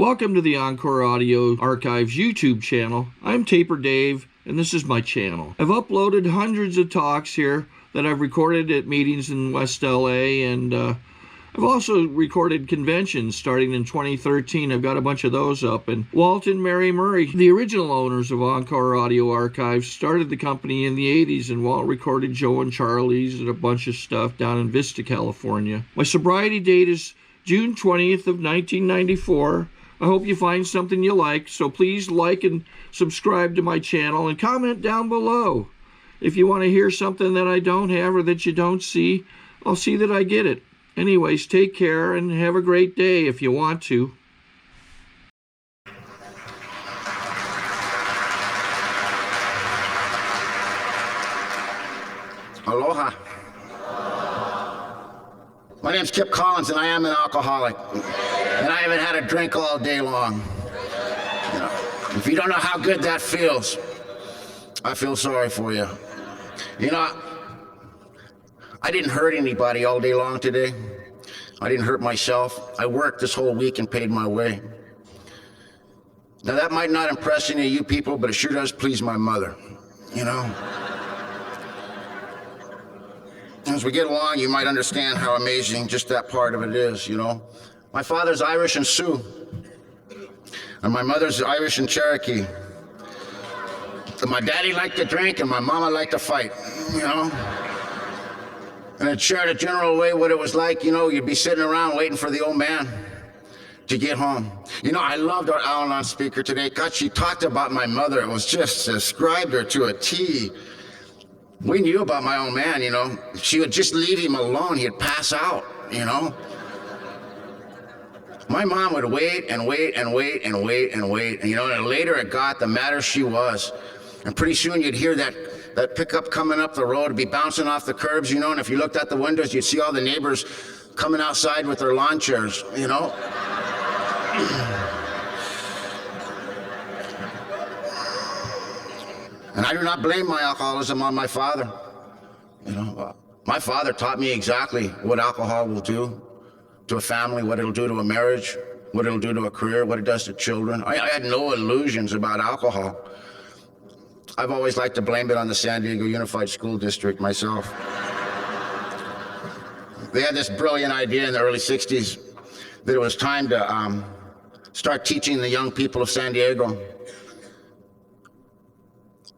Welcome to the Encore Audio Archives YouTube channel. I'm Taper Dave, and this is my channel. I've uploaded hundreds of talks here that I've recorded at meetings in West LA, and I've also recorded conventions starting in 2013. I've got a bunch of those up. And Walt and Mary Murray, the original owners of Encore Audio Archives, started the company in the 80s, and Walt recorded Joe and Charlie's and a bunch of stuff down in VISTA, California. My sobriety date is June 20th of 1994. I hope you find something you like, so please like and subscribe to my channel and comment down below. If you want to hear something that I don't have or that you don't see, I'll see that I get it. Anyways, take care and have a great day if you want to. Aloha. My name's Kip Collins, and I am an alcoholic. And I haven't had a drink all day long. You know, if you don't know how good that feels, I feel sorry for you. You know, I didn't hurt anybody all day long today. I didn't hurt myself. I worked this whole week and paid my way. Now that might not impress any of you people, but it sure does please my mother, you know? As we get along, you might understand how amazing just that part of it is, you know? My father's Irish and Sioux, and my mother's Irish and Cherokee. And my daddy liked to drink, and my mama liked to fight, you know? And it shared a general way what it was like, you know, you'd be sitting around waiting for the old man to get home. You know, I loved our Al-Anon speaker today. God, she talked about my mother. It was just described her to a T. We knew about my old man, you know. She would just leave him alone. He'd pass out, you know. My mom would wait and wait and wait and wait and wait. And, you know, and the later it got, the madder she was. And pretty soon you'd hear that pickup coming up the road, be bouncing off the curbs, you know, and if you looked out the windows, you'd see all the neighbors coming outside with their lawn chairs, you know. And I do not blame my alcoholism on my father. You know, my father taught me exactly what alcohol will do to a family, what it'll do to a marriage, what it'll do to a career, what it does to children. I had no illusions about alcohol. I've always liked to blame it on the San Diego Unified School District myself. They had this brilliant idea in the early 60s that it was time to start teaching the young people of San Diego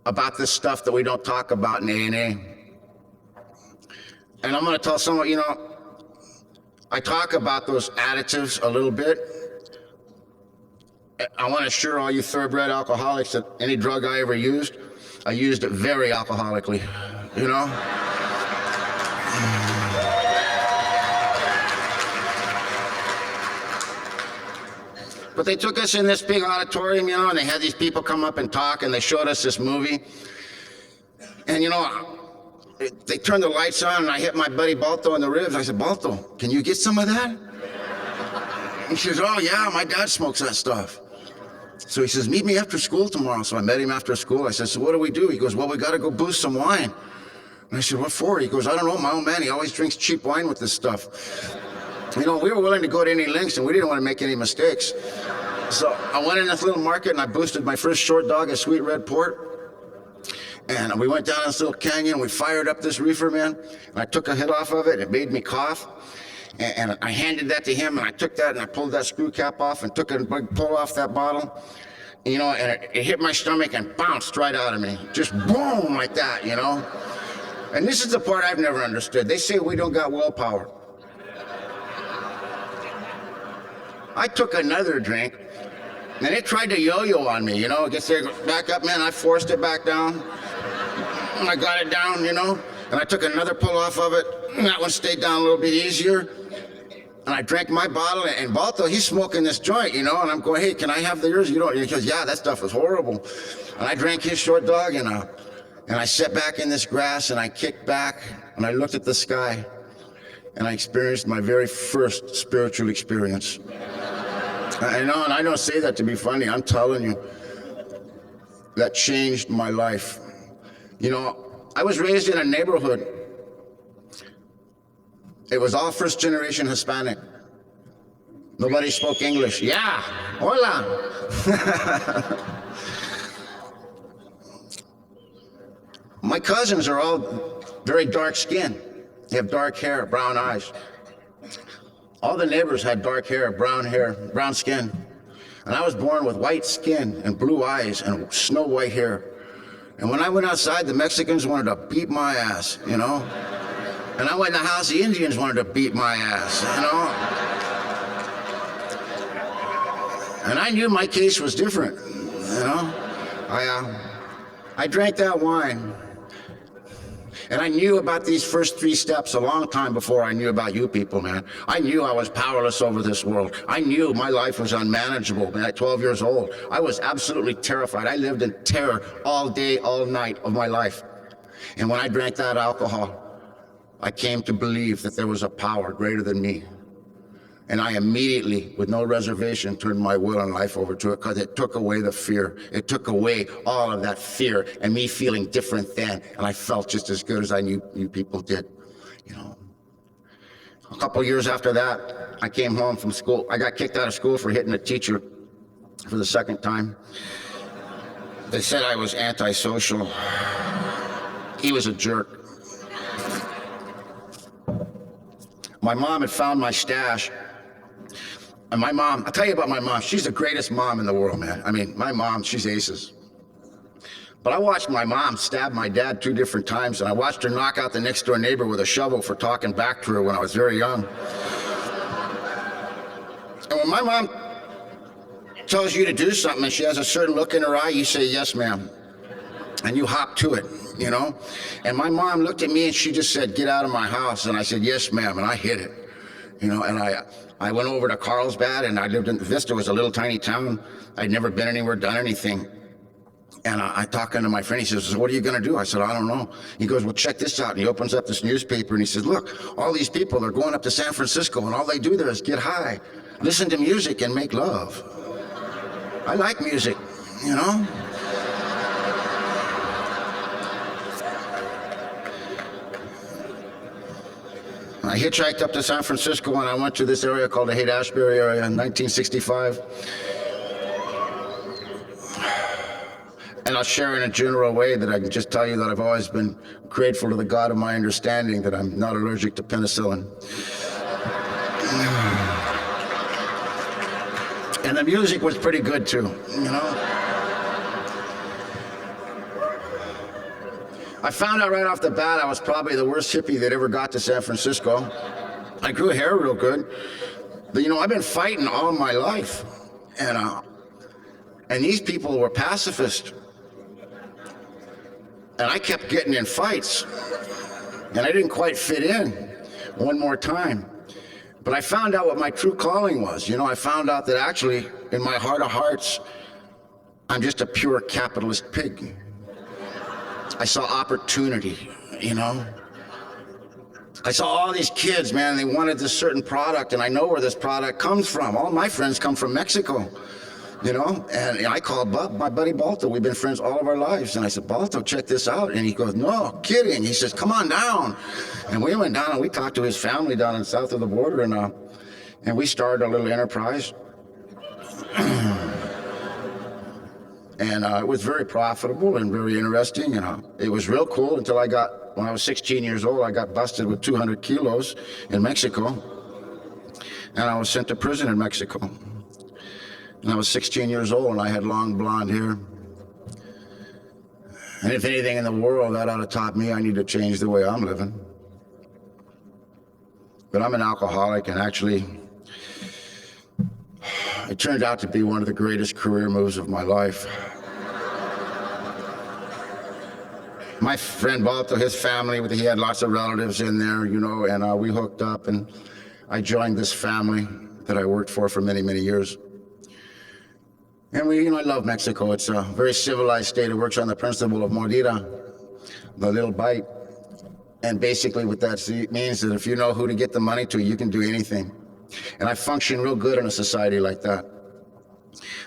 about this stuff that we don't talk about in A&A. And I'm gonna tell someone, you know, I talk about those additives a little bit. I want to assure all you thoroughbred alcoholics that any drug I ever used, I used it very alcoholically, you know? But they took us in this big auditorium, you know, and they had these people come up and talk, and they showed us this movie. And, you know, they turned the lights on, and I hit my buddy Balto in the ribs. I said, Balto, can you get some of that? He says, oh, yeah, my dad smokes that stuff. So he says, meet me after school tomorrow. So I met him after school. I said, so what do we do? He goes, well, we got to go boost some wine. And I said, what for? He goes, I don't know, my old man, he always drinks cheap wine with this stuff. You know, we were willing to go to any lengths, and we didn't want to make any mistakes. So I went in this little market, and I boosted my first short dog, a sweet red port. And we went down this little canyon, and we fired up this reefer, man. And I took a hit off of it, and it made me cough. And I handed that to him, and I took that, and I pulled that screw cap off, and took a big pull off that bottle. You know, and it hit my stomach and bounced right out of me. Just boom, like that, you know? And this is the part I've never understood. They say we don't got willpower. I took another drink, and it tried to yo-yo on me, you know? It gets there, back up, man, I forced it back down. And I got it down, you know? And I took another pull off of it, and that one stayed down a little bit easier. And I drank my bottle, and Balto, he's smoking this joint, you know? And I'm going, hey, can I have the yours? You know, he goes, yeah, that stuff was horrible. And I drank his short dog, and I sat back in this grass, and I kicked back, and I looked at the sky, and I experienced my very first spiritual experience. I know, and I don't say that to be funny. I'm telling you, that changed my life. You know, I was raised in a neighborhood. It was all first-generation Hispanic. Nobody spoke English. Yeah, hola. My cousins are all very dark skinned. They have dark hair, brown eyes. All the neighbors had dark hair, brown skin. And I was born with white skin and blue eyes and snow white hair. And when I went outside, the Mexicans wanted to beat my ass, you know? And I went in the house, the Indians wanted to beat my ass, you know? And I knew my case was different, you know? I drank that wine. And I knew about these first 3 steps a long time before I knew about you people, man. I knew I was powerless over this world. I knew my life was unmanageable, man, at 12 years old. I was absolutely terrified. I lived in terror all day, all night of my life. And when I drank that alcohol, I came to believe that there was a power greater than me. And I immediately, with no reservation, turned my will and life over to it because it took away the fear. It took away all of that fear and me feeling different then. And I felt just as good as I knew you people did, you know. A couple years after that, I came home from school. I got kicked out of school for hitting a teacher for the 2nd time. They said I was antisocial. He was a jerk. My mom had found my stash. And my mom, I'll tell you about my mom. She's the greatest mom in the world, man. I mean, my mom, she's aces. But I watched my mom stab my dad 2 different times, and I watched her knock out the next door neighbor with a shovel for talking back to her when I was very young. And when my mom tells you to do something and she has a certain look in her eye, you say, yes, ma'am. And you hop to it, you know? And my mom looked at me and she just said, get out of my house. And I said, yes, ma'am, and I hit it. You know, and I went over to Carlsbad, and I lived in VISTA, was a little tiny town. I'd never been anywhere, done anything. And I talking to my friend, he says, what are you gonna do? I said, I don't know. He goes, well, check this out. And he opens up this newspaper and he says, look, all these people, they're going up to San Francisco and all they do there is get high, listen to music and make love. I like music, you know? I hitchhiked up to San Francisco and I went to this area called the Haight-Ashbury area in 1965. And I'll share in a general way that I can just tell you that I've always been grateful to the God of my understanding that I'm not allergic to penicillin. And the music was pretty good too, you know? I found out right off the bat I was probably the worst hippie that ever got to San Francisco. I grew hair real good. But you know, I've been fighting all my life. And these people were pacifists. And I kept getting in fights. And I didn't quite fit in one more time. But I found out what my true calling was. You know, I found out that actually, in my heart of hearts, I'm just a pure capitalist pig. I saw opportunity, you know? I saw all these kids, man, they wanted this certain product, and I know where this product comes from. All my friends come from Mexico, you know? And I called my buddy Balto. We've been friends all of our lives. And I said, Balto, check this out. And he goes, no, kidding. He says, come on down. And we went down and we talked to his family down in south of the border, and we started a little enterprise. And it was very profitable and very interesting. It was real cool until when I was 16 years old, I got busted with 200 kilos in Mexico. And I was sent to prison in Mexico. And I was 16 years old and I had long blonde hair. And if anything in the world, that ought to taught me I need to change the way I'm living. But I'm an alcoholic, and actually, it turned out to be one of the greatest career moves of my life. My friend Balto, his family, he had lots of relatives in there, you know, and we hooked up, and I joined this family that I worked for many, many years. And I love Mexico. It's a very civilized state. It works on the principle of mordida, the little bite. And basically what that means is if you know who to get the money to, you can do anything. And I function real good in a society like that.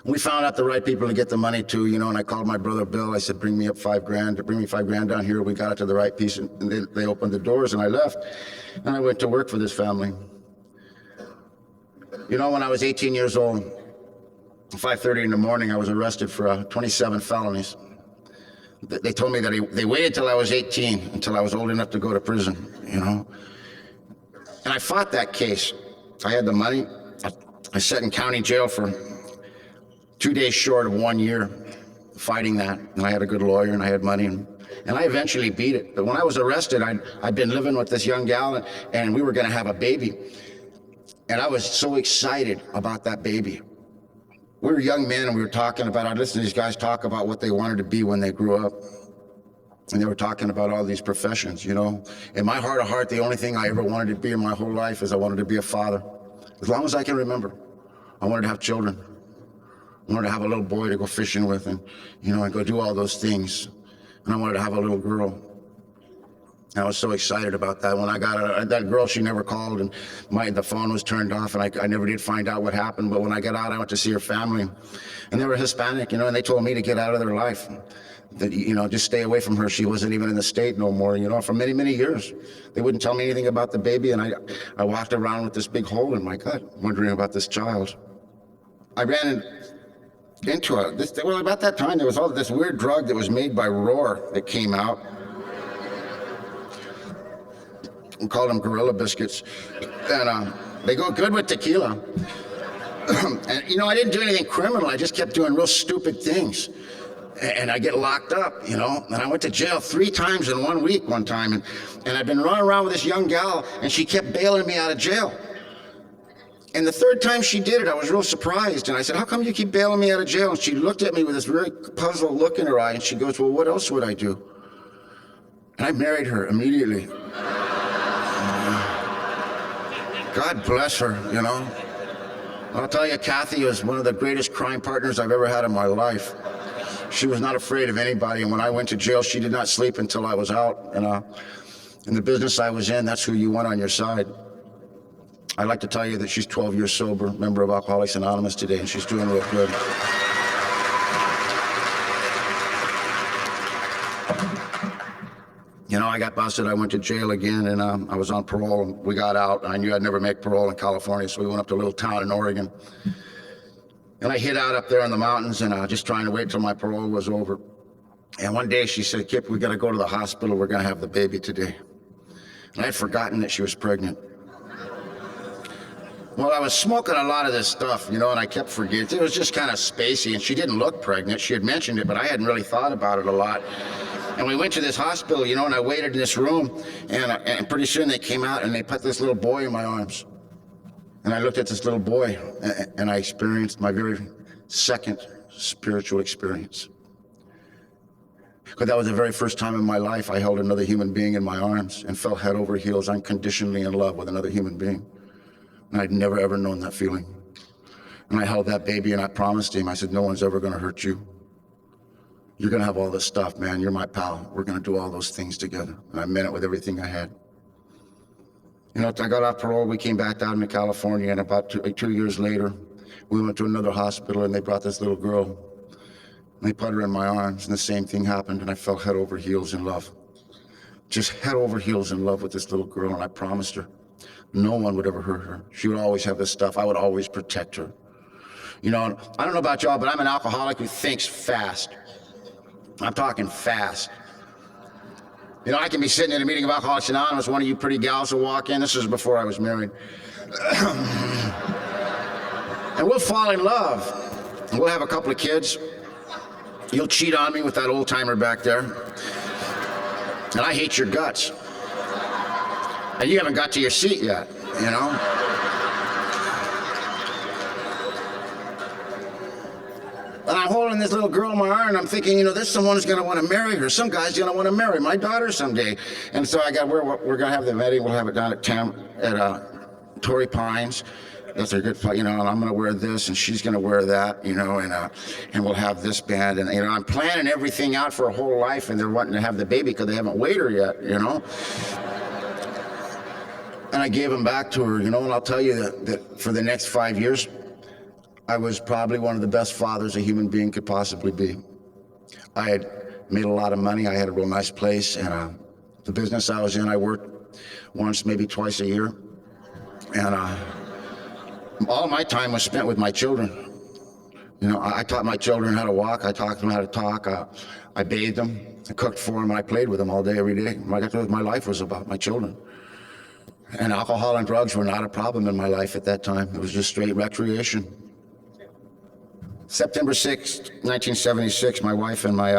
We found out the right people to get the money to, you know, and I called my brother Bill. I said, bring me up $5,000, bring me $5,000 down here. We got it to the right piece, and they opened the doors, and I left. And I went to work for this family. You know, when I was 18 years old, 5:30 in the morning, I was arrested for 27 felonies. They told me that they waited till I was 18, until I was old enough to go to prison, you know. And I fought that case. I had the money. I sat in county jail for 2 days short of 1 year fighting that. And I had a good lawyer and I had money. And I eventually beat it. But when I was arrested, I'd been living with this young gal and we were going to have a baby. And I was so excited about that baby. We were young men and we were talking about, I'd listen to these guys talk about what they wanted to be when they grew up. And they were talking about all these professions, you know. In my heart of heart, the only thing I ever wanted to be in my whole life is I wanted to be a father. As long as I can remember, I wanted to have children. I wanted to have a little boy to go fishing with and, you know, and go do all those things. And I wanted to have a little girl. And I was so excited about that. When I got that girl, she never called and the phone was turned off and I never did find out what happened. But when I got out, I went to see her family and they were Hispanic, you know, and they told me to get out of their life. That, you know, just stay away from her. She wasn't even in the state no more, you know, for many, many years. They wouldn't tell me anything about the baby, and I walked around with this big hole in my gut, wondering about this child. I ran into well, about that time, there was all this weird drug that was made by Roar that came out. We called them gorilla biscuits, and they go good with tequila. And, you know, I didn't do anything criminal. I just kept doing real stupid things. And I get locked up, you know, and I went to jail 3 times in 1 week one time, and I'd been running around with this young gal, and she kept bailing me out of jail. And the 3rd time she did it, I was real surprised, and I said, how come you keep bailing me out of jail? And she looked at me with this very puzzled look in her eye, and she goes, well, what else would I do? And I married her immediately. God bless her, you know. I'll tell you, Kathy was one of the greatest crime partners I've ever had in my life. She was not afraid of anybody, and when I went to jail, she did not sleep until I was out. And in the business I was in, that's who you want on your side. I'd like to tell you that she's 12 years sober, member of Alcoholics Anonymous today, and she's doing real good. You know, I got busted. I went to jail again, and I was on parole. And we got out. I knew I'd never make parole in California, so we went up to a little town in Oregon. And I hid out up there in the mountains and just trying to wait till my parole was over. And one day she said, Kip, we got to go to the hospital. We're going to have the baby today. And I had forgotten that she was pregnant. Well, I was smoking a lot of this stuff, you know, and I kept forgetting. It was just kind of spacey, and she didn't look pregnant. She had mentioned it, but I hadn't really thought about it a lot. And we went to this hospital, you know, and I waited in this room, and pretty soon they came out and they put this little boy in my arms. And I looked at this little boy, and I experienced my very second spiritual experience. Because that was the very first time in my life I held another human being in my arms and fell head over heels unconditionally in love with another human being. And I'd never, ever known that feeling. And I held that baby and I promised him, I said, no one's ever going to hurt you. You're going to have all this stuff, man. You're my pal. We're going to do all those things together. And I meant it with everything I had. You know, I got off parole, we came back down to California, and about 2 years later, we went to another hospital, and they brought this little girl, and they put her in my arms, and the same thing happened, and I fell head over heels in love. Just head over heels in love with this little girl, and I promised her no one would ever hurt her. She would always have this stuff. I would always protect her. You know, I don't know about y'all, but I'm an alcoholic who thinks fast. I'm talking fast. You know, I can be sitting in a meeting of Alcoholics Anonymous, one of you pretty gals will walk in. This was before I was married. And we'll fall in love. And we'll have a couple of kids. You'll cheat on me with that old timer back there. And I hate your guts. And you haven't got to your seat yet, you know? And I'm holding this little girl in my arm, and I'm thinking, you know, there's someone who's going to want to marry her. Some guy's going to want to marry my daughter someday. And so we're going to have the wedding. We'll have it down at Torrey Pines. That's a good, you know, and I'm going to wear this, and she's going to wear that, you know, and we'll have this band. And, you know, I'm planning everything out for a whole life, and they're wanting to have the baby because they haven't weighed her yet, you know. And I gave him back to her, you know, and I'll tell you that for the next 5 years, I was probably one of the best fathers a human being could possibly be. I had made a lot of money. I had a real nice place, and the business I was in, I worked once, maybe twice a year. And All my time was spent with my children. You know, I taught my children how to walk. I taught them how to talk. I bathed them. I cooked for them. And I played with them all day, every day. My life was about my children. And alcohol and drugs were not a problem in my life at that time. It was just straight recreation. September 6th, 1976, my wife and my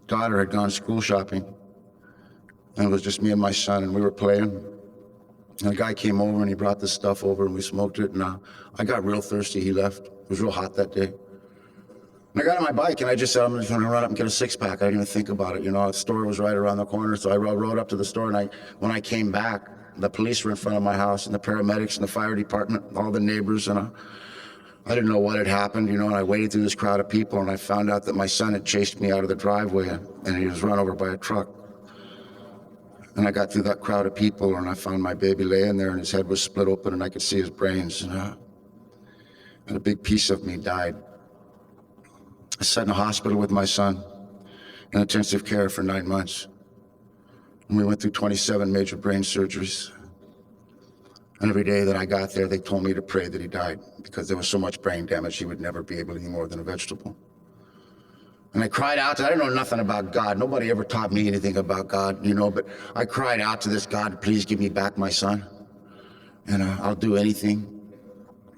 daughter had gone school shopping. And it was just me and my son, and we were playing. And a guy came over and he brought this stuff over and we smoked it. And I got real thirsty. He left. It was real hot that day. And I got on my bike and I just said, I'm just going to run up and get a six-pack. I didn't even think about it. You know, the store was right around the corner. So I rode up to the store, and when I came back, the police were in front of my house, and the paramedics and the fire department, all the neighbors, and I didn't know what had happened, you know, and I waded through this crowd of people, and I found out that my son had chased me out of the driveway, and he was run over by a truck. And I got through that crowd of people, and I found my baby laying there, and his head was split open, and I could see his brains, and a big piece of me died. I sat in a hospital with my son in intensive care for 9 months. And we went through 27 major brain surgeries. And every day that I got there, they told me to pray that he died because there was so much brain damage, he would never be able to eat more than a vegetable. And I cried out to, I didn't know nothing about God. Nobody ever taught me anything about God, you know, but I cried out to this God, please give me back my son. And I'll do anything.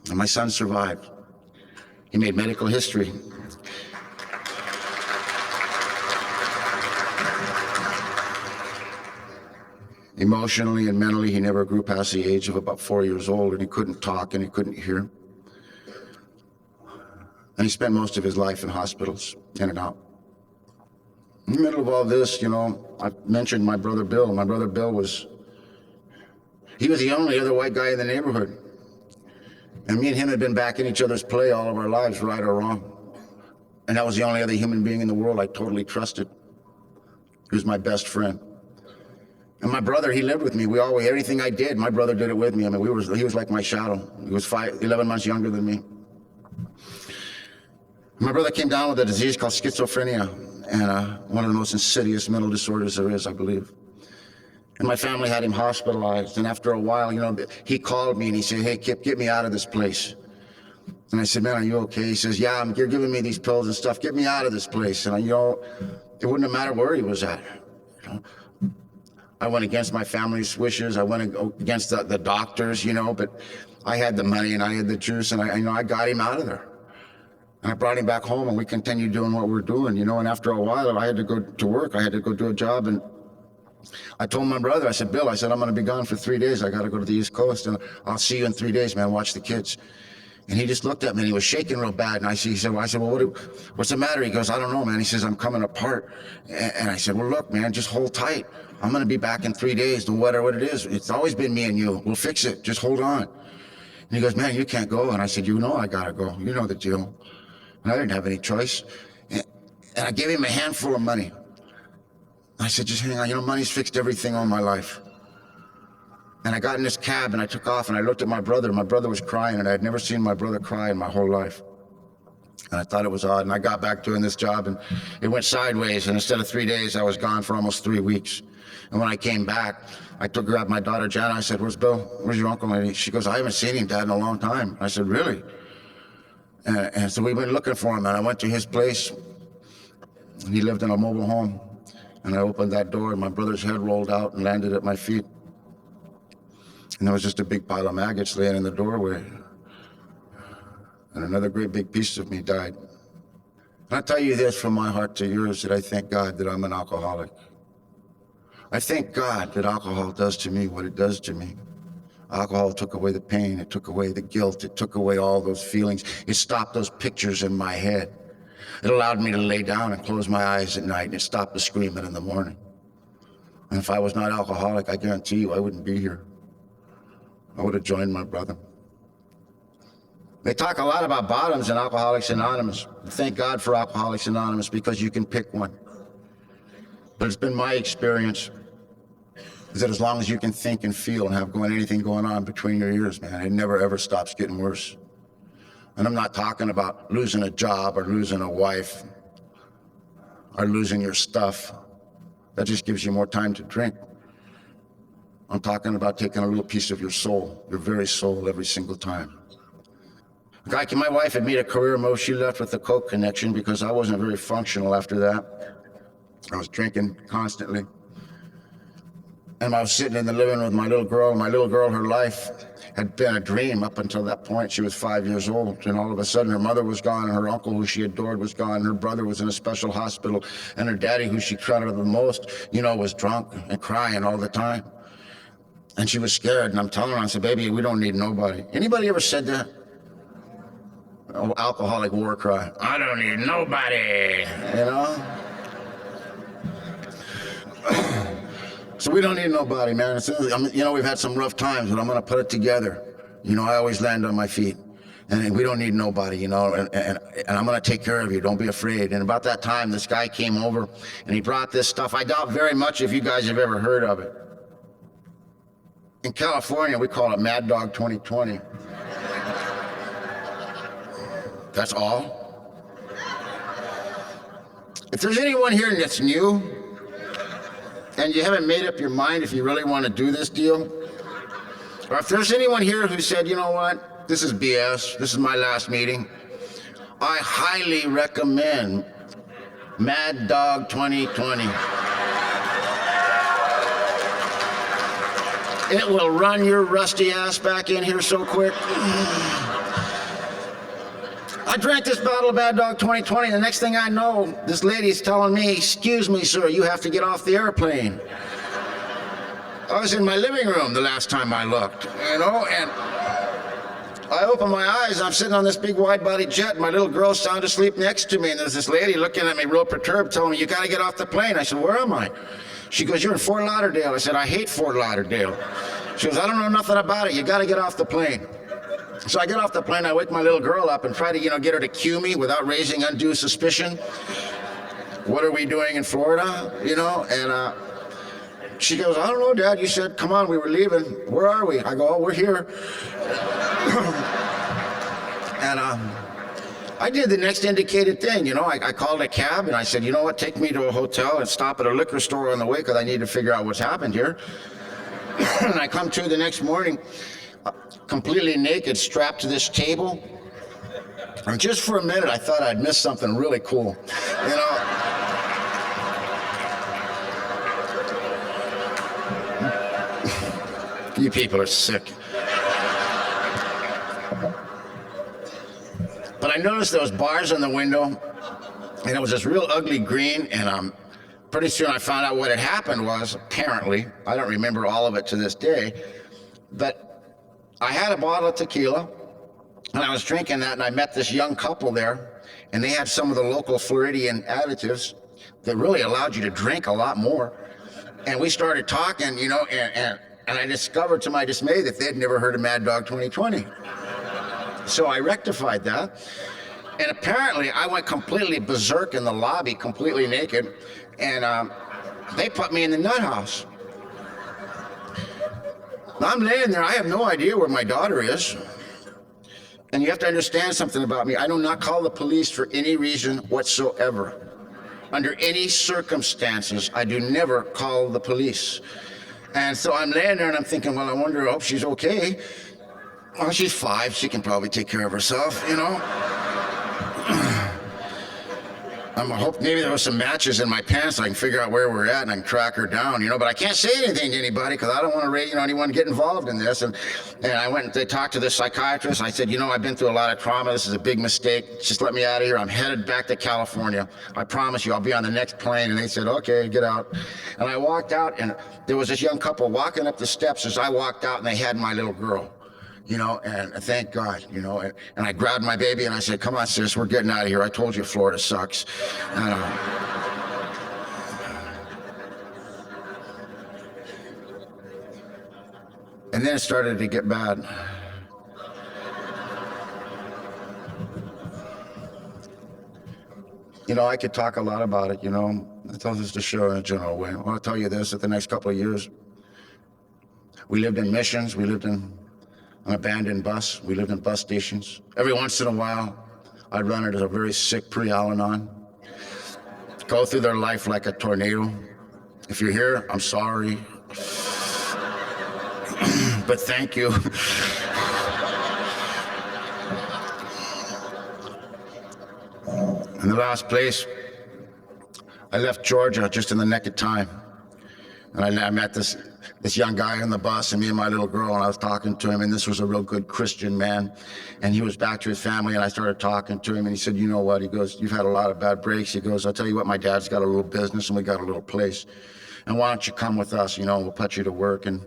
And my son survived. He made medical history. Emotionally and mentally, he never grew past the age of about 4 years old, and he couldn't talk and he couldn't hear. And he spent most of his life in hospitals, in and out. In the middle of all this, you know, I mentioned my brother Bill. My brother Bill he was the only other white guy in the neighborhood. And me and him had been back in each other's play all of our lives, right or wrong. And that was the only other human being in the world I totally trusted. He was my best friend. And my brother, he lived with me. Everything I did, my brother did it with me. I mean, he was like my shadow. He was 11 months younger than me. My brother came down with a disease called schizophrenia, and one of the most insidious mental disorders there is, I believe. And my family had him hospitalized. And after a while, you know, he called me and he said, hey, Kip, get me out of this place. And I said, man, are you okay? He says, yeah, you're giving me these pills and stuff. Get me out of this place. And, you know, it wouldn't have mattered where he was at. You know? I went against my family's wishes. I went against the doctors, you know, but I had the money and I had the juice, and I got him out of there. And I brought him back home, and we continued doing what we're doing, you know, and after a while, I had to go to work. I had to go do a job, and I told my brother, I said, Bill, I'm going to be gone for 3 days. I got to go to the East Coast, and I'll see you in 3 days, man. Watch the kids. And he just looked at me, and he was shaking real bad. And I said, well, what's the matter? He goes, I don't know, man. He says, I'm coming apart. And I said, well, look, man, just hold tight. I'm going to be back in 3 days, no matter what it is. It's always been me and you. We'll fix it. Just hold on. And he goes, man, you can't go. And I said, you know I got to go. You know the deal. And I didn't have any choice. And I gave him a handful of money. I said, just hang on. You know, money's fixed everything all my life. And I got in this cab and I took off and I looked at my brother. My brother was crying, and I had never seen my brother cry in my whole life. And I thought it was odd. And I got back doing this job, and it went sideways. And instead of 3 days, I was gone for almost 3 weeks. And when I came back, I grabbed my daughter, Jana. I said, where's Bill? Where's your uncle? And she goes, I haven't seen him, Dad, in a long time. I said, really? And so we went looking for him, and I went to his place. He lived in a mobile home. And I opened that door, and my brother's head rolled out and landed at my feet. And there was just a big pile of maggots laying in the doorway. And another great big piece of me died. And I tell you this from my heart to yours, that I thank God that I'm an alcoholic. I thank God that alcohol does to me what it does to me. Alcohol took away the pain, it took away the guilt, it took away all those feelings. It stopped those pictures in my head. It allowed me to lay down and close my eyes at night, and it stopped the screaming in the morning. And if I was not alcoholic, I guarantee you I wouldn't be here. I would have joined my brother. They talk a lot about bottoms in Alcoholics Anonymous. Thank God for Alcoholics Anonymous, because you can pick one. But it's been my experience is that as long as you can think and feel and have anything going on between your ears, man, it never ever stops getting worse. And I'm not talking about losing a job or losing a wife or losing your stuff. That just gives you more time to drink. I'm talking about taking a little piece of your soul, your very soul, every single time. My wife had made a career move. She left with the coke connection because I wasn't very functional after that. I was drinking constantly. And I was sitting in the living room with my little girl. My little girl, her life had been a dream up until that point. She was 5 years old, and all of a sudden her mother was gone, and her uncle, who she adored, was gone, and her brother was in a special hospital, and her daddy, who she trusted the most, was drunk and crying all the time. And she was scared, and I'm telling her, I said, baby, we don't need nobody. Anybody ever said that? Oh, alcoholic war cry. I don't need nobody, So we don't need nobody, man. We've had some rough times, but I'm going to put it together. I always land on my feet. And we don't need nobody, and I'm going to take care of you. Don't be afraid. And about that time, this guy came over, and he brought this stuff. I doubt very much if you guys have ever heard of it. In California, we call it Mad Dog 2020. That's all. If there's anyone here that's new, and you haven't made up your mind if you really want to do this deal, or if there's anyone here who said, you know what, this is BS, this is my last meeting, I highly recommend Mad Dog 2020. It will run your rusty ass back in here so quick. I drank this bottle of Mad Dog 2020, and the next thing I know, this lady's telling me, excuse me, sir, you have to get off the airplane. I was in my living room the last time I looked, and I open my eyes, I'm sitting on this big wide-body jet, and my little girl's sound asleep next to me, and there's this lady looking at me real perturbed, telling me, you gotta get off the plane. I said, where am I? She goes, you're in Fort Lauderdale. I said, I hate Fort Lauderdale. She goes, I don't know nothing about it. You gotta get off the plane. So I get off the plane, I wake my little girl up and try to, get her to cue me without raising undue suspicion. What are we doing in Florida? And she goes, I don't know, Dad. You said, come on, we were leaving. Where are we? I go, oh, we're here. And I did the next indicated thing, I called a cab and I said, you know what, take me to a hotel and stop at a liquor store on the way because I need to figure out what's happened here. And I come to the next morning, completely naked, strapped to this table. And just for a minute, I thought I'd missed something really cool. You people are sick. But I noticed there was bars on the window, and it was this real ugly green, and pretty soon I found out what had happened was, apparently, I don't remember all of it to this day, but I had a bottle of tequila, and I was drinking that, and I met this young couple there, and they had some of the local Floridian additives that really allowed you to drink a lot more. And we started talking, and I discovered to my dismay that they'd never heard of Mad Dog 2020. So I rectified that, and apparently I went completely berserk in the lobby, completely naked, and they put me in the nut house. I'm laying there, I have no idea where my daughter is. And you have to understand something about me. I do not call the police for any reason whatsoever. Under any circumstances, I do never call the police. And so I'm laying there and I'm thinking, well, I wonder, I hope she's okay. Well, she's 5, she can probably take care of herself, I hope maybe there was some matches in my pants so I can figure out where we're at and I can track her down, but I can't say anything to anybody because I don't want to, anyone to get involved in this. And I went and they talked to the psychiatrist. I said, I've been through a lot of trauma. This is a big mistake. Just let me out of here. I'm headed back to California. I promise you I'll be on the next plane. And they said, okay, get out. And I walked out and there was this young couple walking up the steps as I walked out and they had my little girl. And thank God, and I grabbed my baby and I said, come on, sis, we're getting out of here. I told you Florida sucks. And then it started to get bad. I could talk a lot about it, I tell this to show in a general way. I want to tell you this, that the next couple of years, we lived in missions, we lived in an abandoned bus. We lived in bus stations. Every once in a while, I'd run into a very sick pre-Al-Anon. Go through their life like a tornado. If you're here, I'm sorry. but thank you. In the last place, I left Georgia just in the nick of time. And I met this young guy on the bus, and me and my little girl, and I was talking to him, and this was a real good Christian man. And he was back to his family, and I started talking to him, and he said, you know what? He goes, you've had a lot of bad breaks. He goes, I'll tell you what, my dad's got a little business, and we got a little place. And why don't you come with us? You know, we'll put you to work. And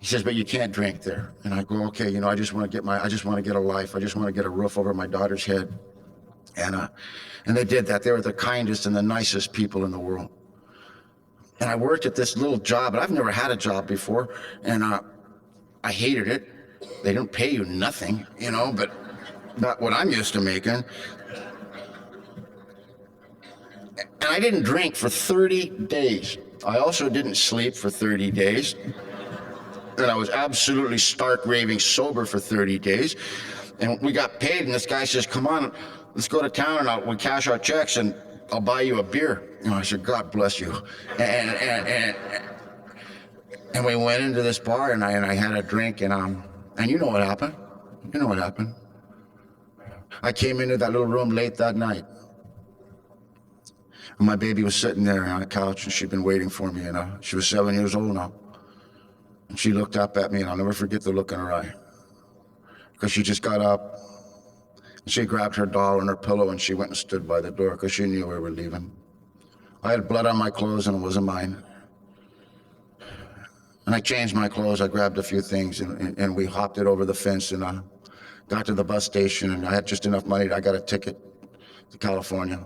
he says, but you can't drink there. And I go, okay, you know, I just want to get a life. I just want to get a roof over my daughter's head. And they did that. They were the kindest and the nicest people in the world. And I worked at this little job, but I've never had a job before, and I hated it. They don't pay you nothing, you know, but not what I'm used to making. And I didn't drink for 30 days. I also didn't sleep for 30 days. And I was absolutely stark raving sober for 30 days. And we got paid, and this guy says, come on, let's go to town, and we'll cash our checks, and I'll buy you a beer. You know, I said, God bless you. And we went into this bar, and I had a drink, and you know what happened? You know what happened? I came into that little room late that night, and my baby was sitting there on a couch, and she'd been waiting for me, and she was 7 years old now. And she looked up at me, and I'll never forget the look in her eye, because she just got up, and she grabbed her doll and her pillow, and she went and stood by the door, because she knew we were leaving. I had blood on my clothes, and it wasn't mine. And I changed my clothes. I grabbed a few things, and we hopped it over the fence, and got to the bus station, and I had just enough money. I got a ticket to California.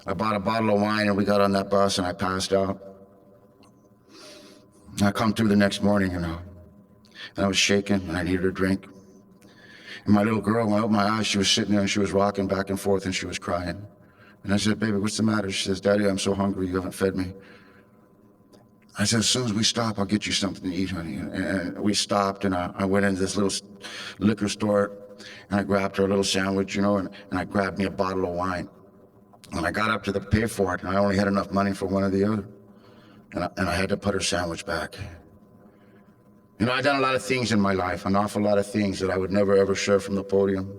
I bought a bottle of wine, and we got on that bus, and I passed out. And I come through the next morning, and I was shaking, and I needed a drink. And my little girl, when I opened my eyes, she was sitting there, and she was rocking back and forth, and she was crying. And I said, baby, what's the matter? She says, Daddy, I'm so hungry, you haven't fed me. I said, as soon as we stop, I'll get you something to eat, honey. And we stopped, and I went into this little liquor store, and I grabbed her a little sandwich, you know, and I grabbed me a bottle of wine. And I got up to pay for it, and I only had enough money for one or the other. And I had to put her sandwich back. You know, I've done a lot of things in my life, an awful lot of things that I would never, ever share from the podium.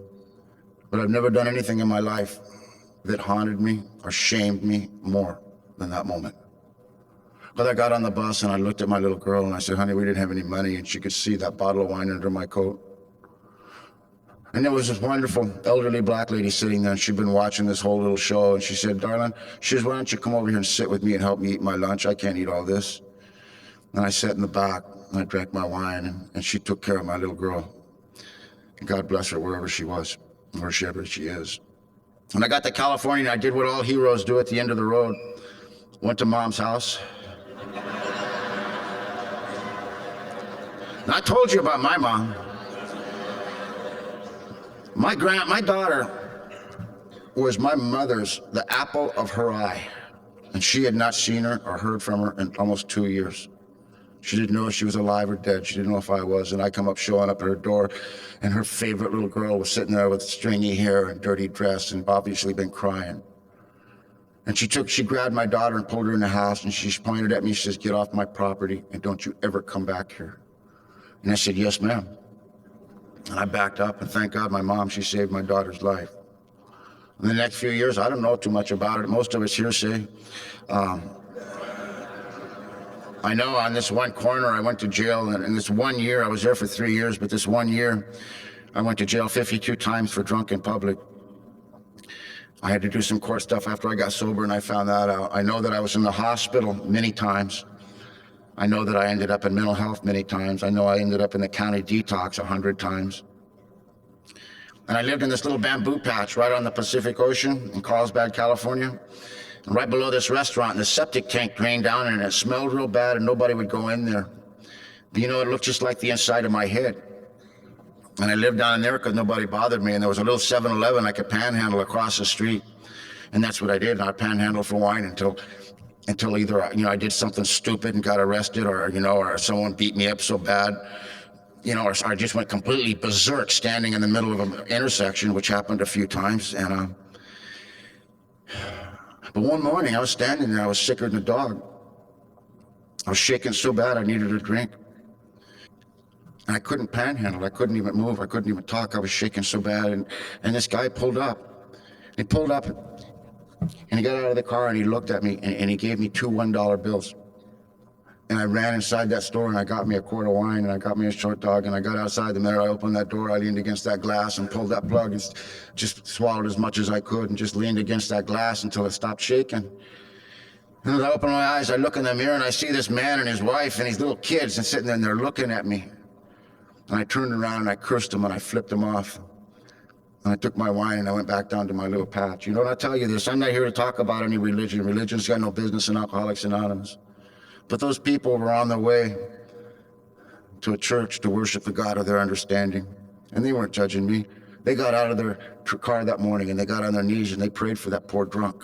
But I've never done anything in my life that haunted me or shamed me more than that moment. But I got on the bus, and I looked at my little girl, and I said, honey, we didn't have any money, and she could see that bottle of wine under my coat. And there was this wonderful elderly black lady sitting there, and she'd been watching this whole little show, and she said, darling, she says, why don't you come over here and sit with me and help me eat my lunch? I can't eat all this. And I sat in the back, and I drank my wine, and she took care of my little girl. And God bless her wherever she was, wherever she is. When I got to California, and I did what all heroes do at the end of the road. Went to Mom's house. And I told you about my mom. My daughter was my mother's, the apple of her eye. And she had not seen her or heard from her in almost 2 years. She didn't know if she was alive or dead. She didn't know if I was. And I come up showing up at her door, and her favorite little girl was sitting there with stringy hair and dirty dress and obviously been crying. And she grabbed my daughter and pulled her in the house, and she pointed at me. She says, get off my property, and don't you ever come back here. And I said, yes, ma'am. And I backed up, and thank God my mom, she saved my daughter's life. In the next few years, I don't know too much about it. Most of it's hearsay. I know on this one corner, I went to jail, and in this 1 year, I was there for 3 years, but this 1 year, I went to jail 52 times for drunk in public. I had to do some court stuff after I got sober, and I found that out. I know that I was in the hospital many times. I know that I ended up in mental health many times. I know I ended up in the county detox 100 times. And I lived in this little bamboo patch right on the Pacific Ocean in Carlsbad, California. And right below this restaurant, and the septic tank drained down, and it smelled real bad, and nobody would go in there. But you know, it looked just like the inside of my head. And I lived down in there because nobody bothered me, and there was a little 7-Eleven I could panhandle across the street. And that's what I did. I panhandled for wine until either, you know, I did something stupid and got arrested, or, you know, or someone beat me up so bad, you know, or I just went completely berserk standing in the middle of an intersection, which happened a few times. And but one morning I was standing there, I was sicker than a dog. I was shaking so bad I needed a drink. And I couldn't panhandle. I couldn't even move. I couldn't even talk. I was shaking so bad. And this guy pulled up. He pulled up, and he got out of the car, and he looked at me, and he gave me two $1 bills. And I ran inside that store, and I got me a quart of wine, and I got me a short dog, and I got outside the mirror. I opened that door. I leaned against that glass and pulled that plug and just swallowed as much as I could and just leaned against that glass until it stopped shaking. And as I open my eyes, I look in the mirror, and I see this man and his wife and his little kids and sitting there, and they're looking at me. And I turned around, and I cursed them, and I flipped them off. And I took my wine, and I went back down to my little patch. You know what, I'll tell you this. I'm not here to talk about any religion. Religion's got no business in Alcoholics Anonymous. But those people were on their way to a church to worship the God of their understanding. And they weren't judging me. They got out of their car that morning, and they got on their knees, and they prayed for that poor drunk,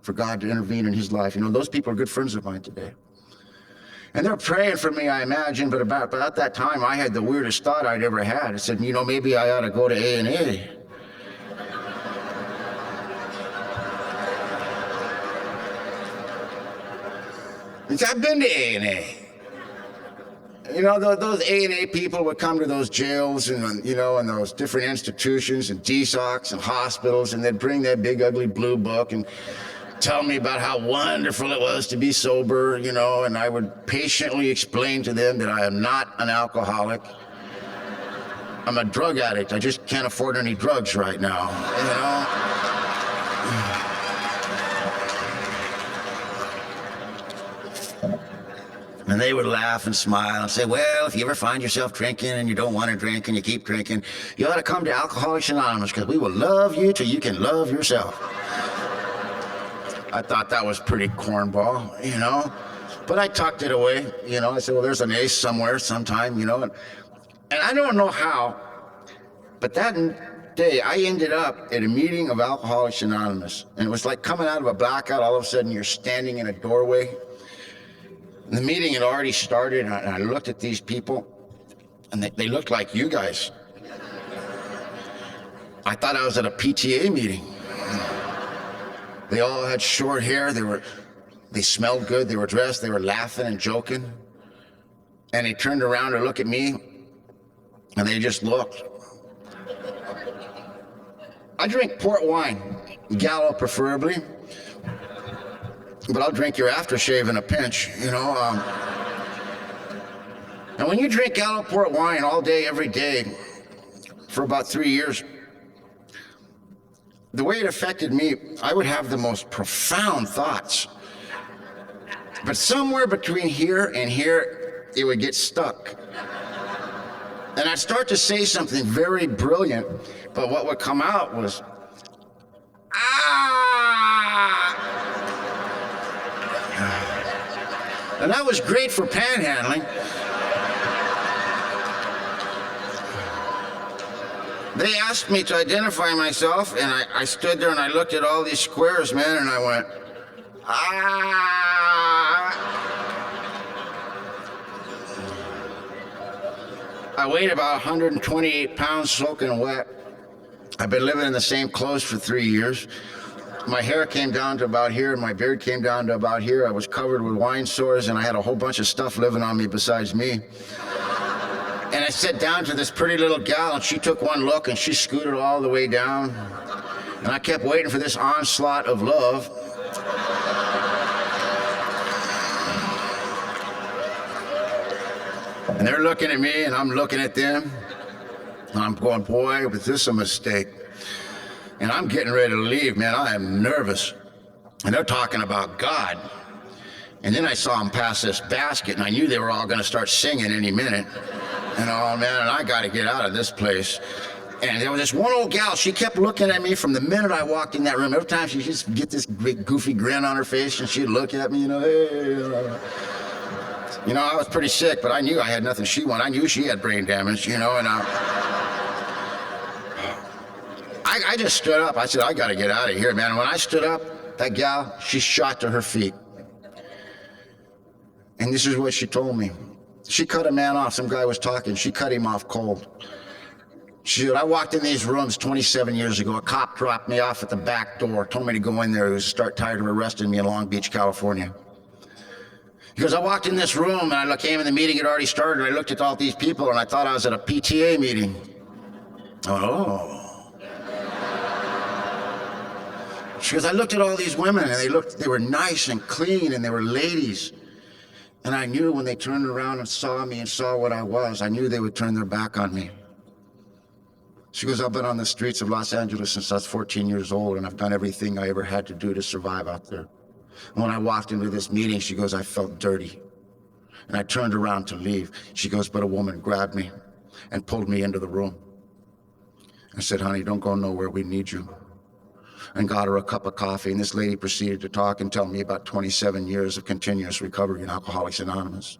for God to intervene in his life. You know, those people are good friends of mine today. And they're praying for me, I imagine, but about that time, I had the weirdest thought I'd ever had. I said, you know, maybe I ought to go to A&A. I've been to A&A. You know, those A&A people would come to those jails and, you know, and those different institutions and DSOCs and hospitals, and they'd bring that big ugly blue book and tell me about how wonderful it was to be sober, you know, and I would patiently explain to them that I am not an alcoholic. I'm a drug addict. I just can't afford any drugs right now, you know? And they would laugh and smile and say, well, if you ever find yourself drinking and you don't want to drink and you keep drinking, you ought to come to Alcoholics Anonymous, because we will love you till you can love yourself. I thought that was pretty cornball, you know? But I tucked it away, you know? I said, well, there's an ace somewhere sometime, you know? And I don't know how, but that day I ended up at a meeting of Alcoholics Anonymous. And it was like coming out of a blackout. All of a sudden you're standing in a doorway. And the meeting had already started, and I looked at these people, and they looked like you guys. I thought I was at a PTA meeting. They all had short hair. They smelled good. They were dressed. They were laughing and joking. And they turned around to look at me, and they just looked. I drink port wine, Gallo preferably. But I'll drink your aftershave in a pinch, you know. And when you drink Gallo port wine all day, every day, for about 3 years, the way it affected me, I would have the most profound thoughts. But somewhere between here and here, it would get stuck. And I'd start to say something very brilliant, but what would come out was, ah! And that was great for panhandling. They asked me to identify myself, and I stood there and I looked at all these squares, man, and I went, ah. I weighed about 128 pounds soaking wet. I've been living in the same clothes for 3 years. My hair came down to about here, and my beard came down to about here. I was covered with wine sores, and I had a whole bunch of stuff living on me besides me. And I sat down to this pretty little gal, and she took one look, and she scooted all the way down. And I kept waiting for this onslaught of love. And they're looking at me, and I'm looking at them. And I'm going, boy, was this a mistake? And I'm getting ready to leave, man. I am nervous. And they're talking about God. And then I saw them pass this basket, and I knew they were all going to start singing any minute. And oh, man, and I got to get out of this place. And there was this one old gal. She kept looking at me from the minute I walked in that room. Every time she'd just get this big, goofy grin on her face, and she'd look at me, you know, hey. You know, I was pretty sick, but I knew I had nothing she wanted. I knew she had brain damage, you know, and I just stood up. I said, I got to get out of here, man. And when I stood up, that gal, she shot to her feet. And this is what she told me. She cut a man off. Some guy was talking. She cut him off cold. She said, I walked in these rooms 27 years ago. A cop dropped me off at the back door, told me to go in there. He was tired of arresting me in Long Beach, California. He goes, I walked in this room and I came in, the meeting had already started. I looked at all these people and I thought I was at a PTA meeting. Oh. She goes, I looked at all these women and they were nice and clean and they were ladies. And I knew when they turned around and saw me and saw what I was, I knew they would turn their back on me. She goes, I've been on the streets of Los Angeles since I was 14 years old, and I've done everything I ever had to do to survive out there. And when I walked into this meeting, she goes, I felt dirty. And I turned around to leave. She goes, but a woman grabbed me and pulled me into the room. I said, honey, don't go nowhere, we need you. And got her a cup of coffee, and this lady proceeded to talk and tell me about 27 years of continuous recovery in Alcoholics Anonymous.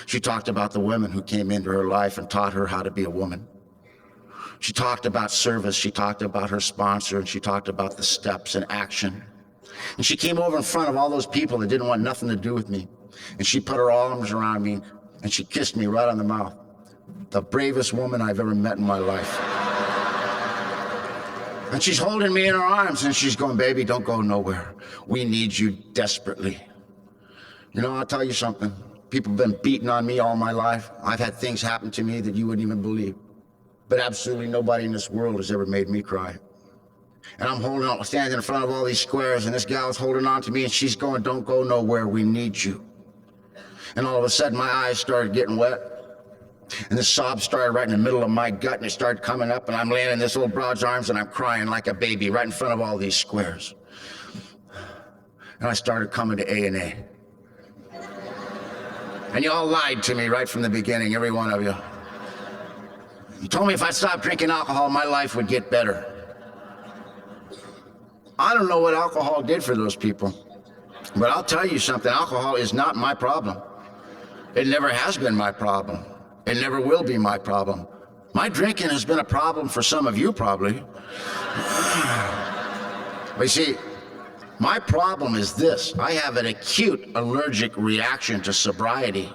She talked about the women who came into her life and taught her how to be a woman. She talked about service, she talked about her sponsor, and she talked about the steps and action. And she came over in front of all those people that didn't want nothing to do with me. And she put her arms around me, and she kissed me right on the mouth. The bravest woman I've ever met in my life. And she's holding me in her arms, and she's going, baby, don't go nowhere. We need you desperately. You know, I'll tell you something. People have been beating on me all my life. I've had things happen to me that you wouldn't even believe. But absolutely nobody in this world has ever made me cry. And I'm holding on, standing in front of all these squares, and this gal's holding on to me, and she's going, don't go nowhere, we need you. And all of a sudden, my eyes started getting wet, and the sob started right in the middle of my gut, and it started coming up, and I'm laying in this old broad's arms, and I'm crying like a baby right in front of all these squares. And I started coming to A&A. And you all lied to me right from the beginning, every one of you. You told me if I stopped drinking alcohol, my life would get better. I don't know what alcohol did for those people, but I'll tell you something, alcohol is not my problem. It never has been my problem. It never will be my problem. My drinking has been a problem for some of you, probably. But you see, my problem is this. I have an acute allergic reaction to sobriety.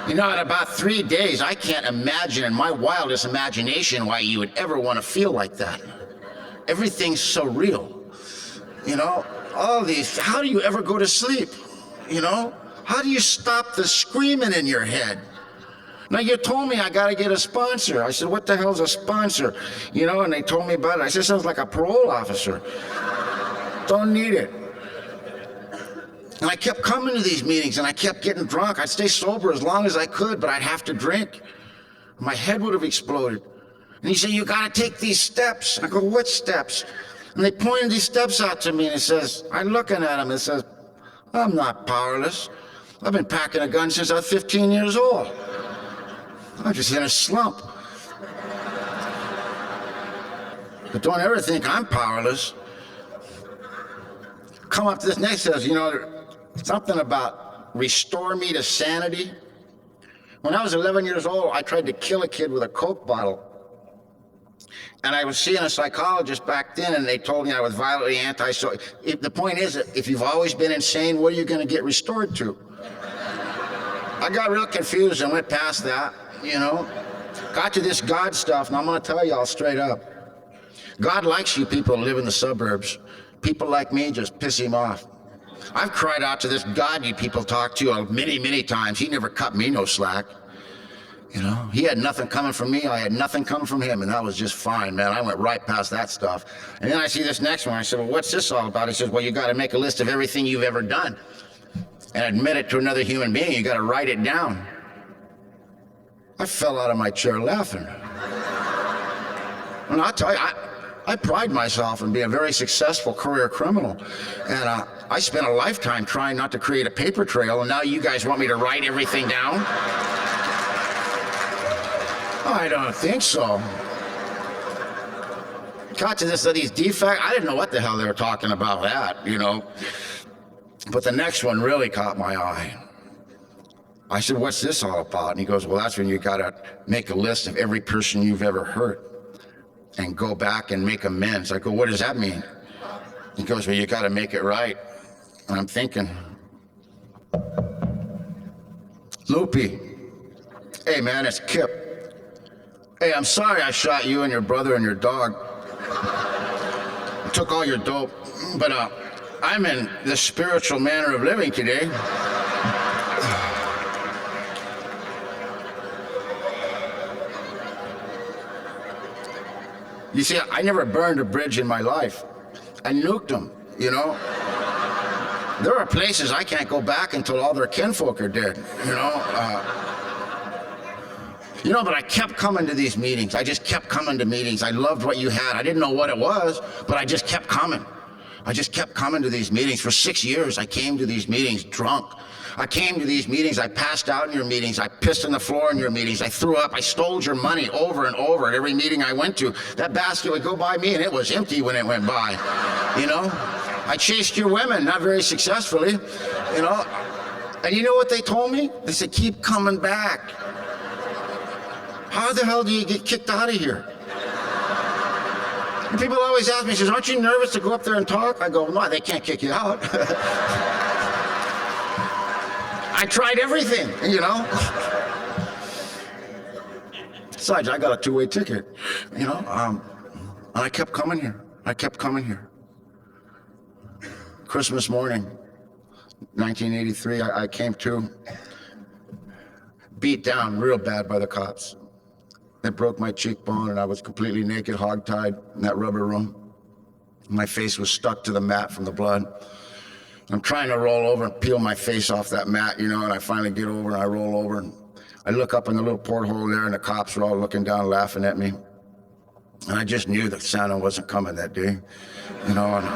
You know, in about 3 days, I can't imagine in my wildest imagination why you would ever want to feel like that. Everything's so real. You know, all these, how do you ever go to sleep? You know, how do you stop the screaming in your head? Now, you told me I got to get a sponsor. I said, what the hell's a sponsor? You know, and they told me about it. I said, sounds like a parole officer. Don't need it. And I kept coming to these meetings, and I kept getting drunk. I'd stay sober as long as I could, but I'd have to drink. My head would have exploded. And he said, you got to take these steps. I go, what steps? And they pointed these steps out to me, and it says, I'm looking at them, it says, I'm not powerless. I've been packing a gun since I was 15 years old. I'm just in a slump. But don't ever think I'm powerless. Come up to this next, says, you know, something about restore me to sanity. When I was 11 years old, I tried to kill a kid with a Coke bottle. And I was seeing a psychologist back then, and they told me I was violently antisocial. The point is, if you've always been insane, what are you going to get restored to? I got real confused and went past that, you know. Got to this God stuff, and I'm going to tell y'all straight up. God likes you people who live in the suburbs. People like me just piss him off. I've cried out to this God you people talk to many, many times. He never cut me no slack. You know, he had nothing coming from me. I had nothing coming from him, and that was just fine, man. I went right past that stuff. And then I see this next one. I said, well, what's this all about? He says, well, you got to make a list of everything you've ever done and admit it to another human being. You got to write it down. I fell out of my chair laughing. And I'll tell you, I pride myself in being a very successful career criminal. And I spent a lifetime trying not to create a paper trail, and now you guys want me to write everything down? I don't think so. Got to these defects. I didn't know what the hell they were talking about that, you know. But the next one really caught my eye. I said, what's this all about? And he goes, well, that's when you got to make a list of every person you've ever hurt and go back and make amends. I go, what does that mean? He goes, well, you got to make it right. And I'm thinking, Loopy, hey, man, it's KIP. Hey, I'm sorry I shot you and your brother and your dog. I took all your dope, but I'm in the spiritual manner of living today. You see, I never burned a bridge in my life. I nuked them, you know? There are places I can't go back until all their kinfolk are dead, you know? But I kept coming to these meetings. I just kept coming to meetings. I loved what you had. I didn't know what it was, but I just kept coming. I just kept coming to these meetings. For 6 years, I came to these meetings drunk. I came to these meetings. I passed out in your meetings. I pissed on the floor in your meetings. I threw up. I stole your money over and over at every meeting I went to. That basket would go by me, and it was empty when it went by, you know? I chased your women, not very successfully, you know? And you know what they told me? They said, keep coming back. How the hell do you get kicked out of here? And people always ask me, says, aren't you nervous to go up there and talk? I go, no, they can't kick you out. I tried everything, you know? Besides, I got a two-way ticket, you know? And I kept coming here. I kept coming here. Christmas morning, 1983, I came to, beat down real bad by the cops. They broke my cheekbone, and I was completely naked, hogtied in that rubber room. My face was stuck to the mat from the blood. I'm trying to roll over and peel my face off that mat, you know, and I finally get over and I roll over. And I look up in the little porthole there, and the cops are all looking down, laughing at me. And I just knew that Santa wasn't coming that day, you know. And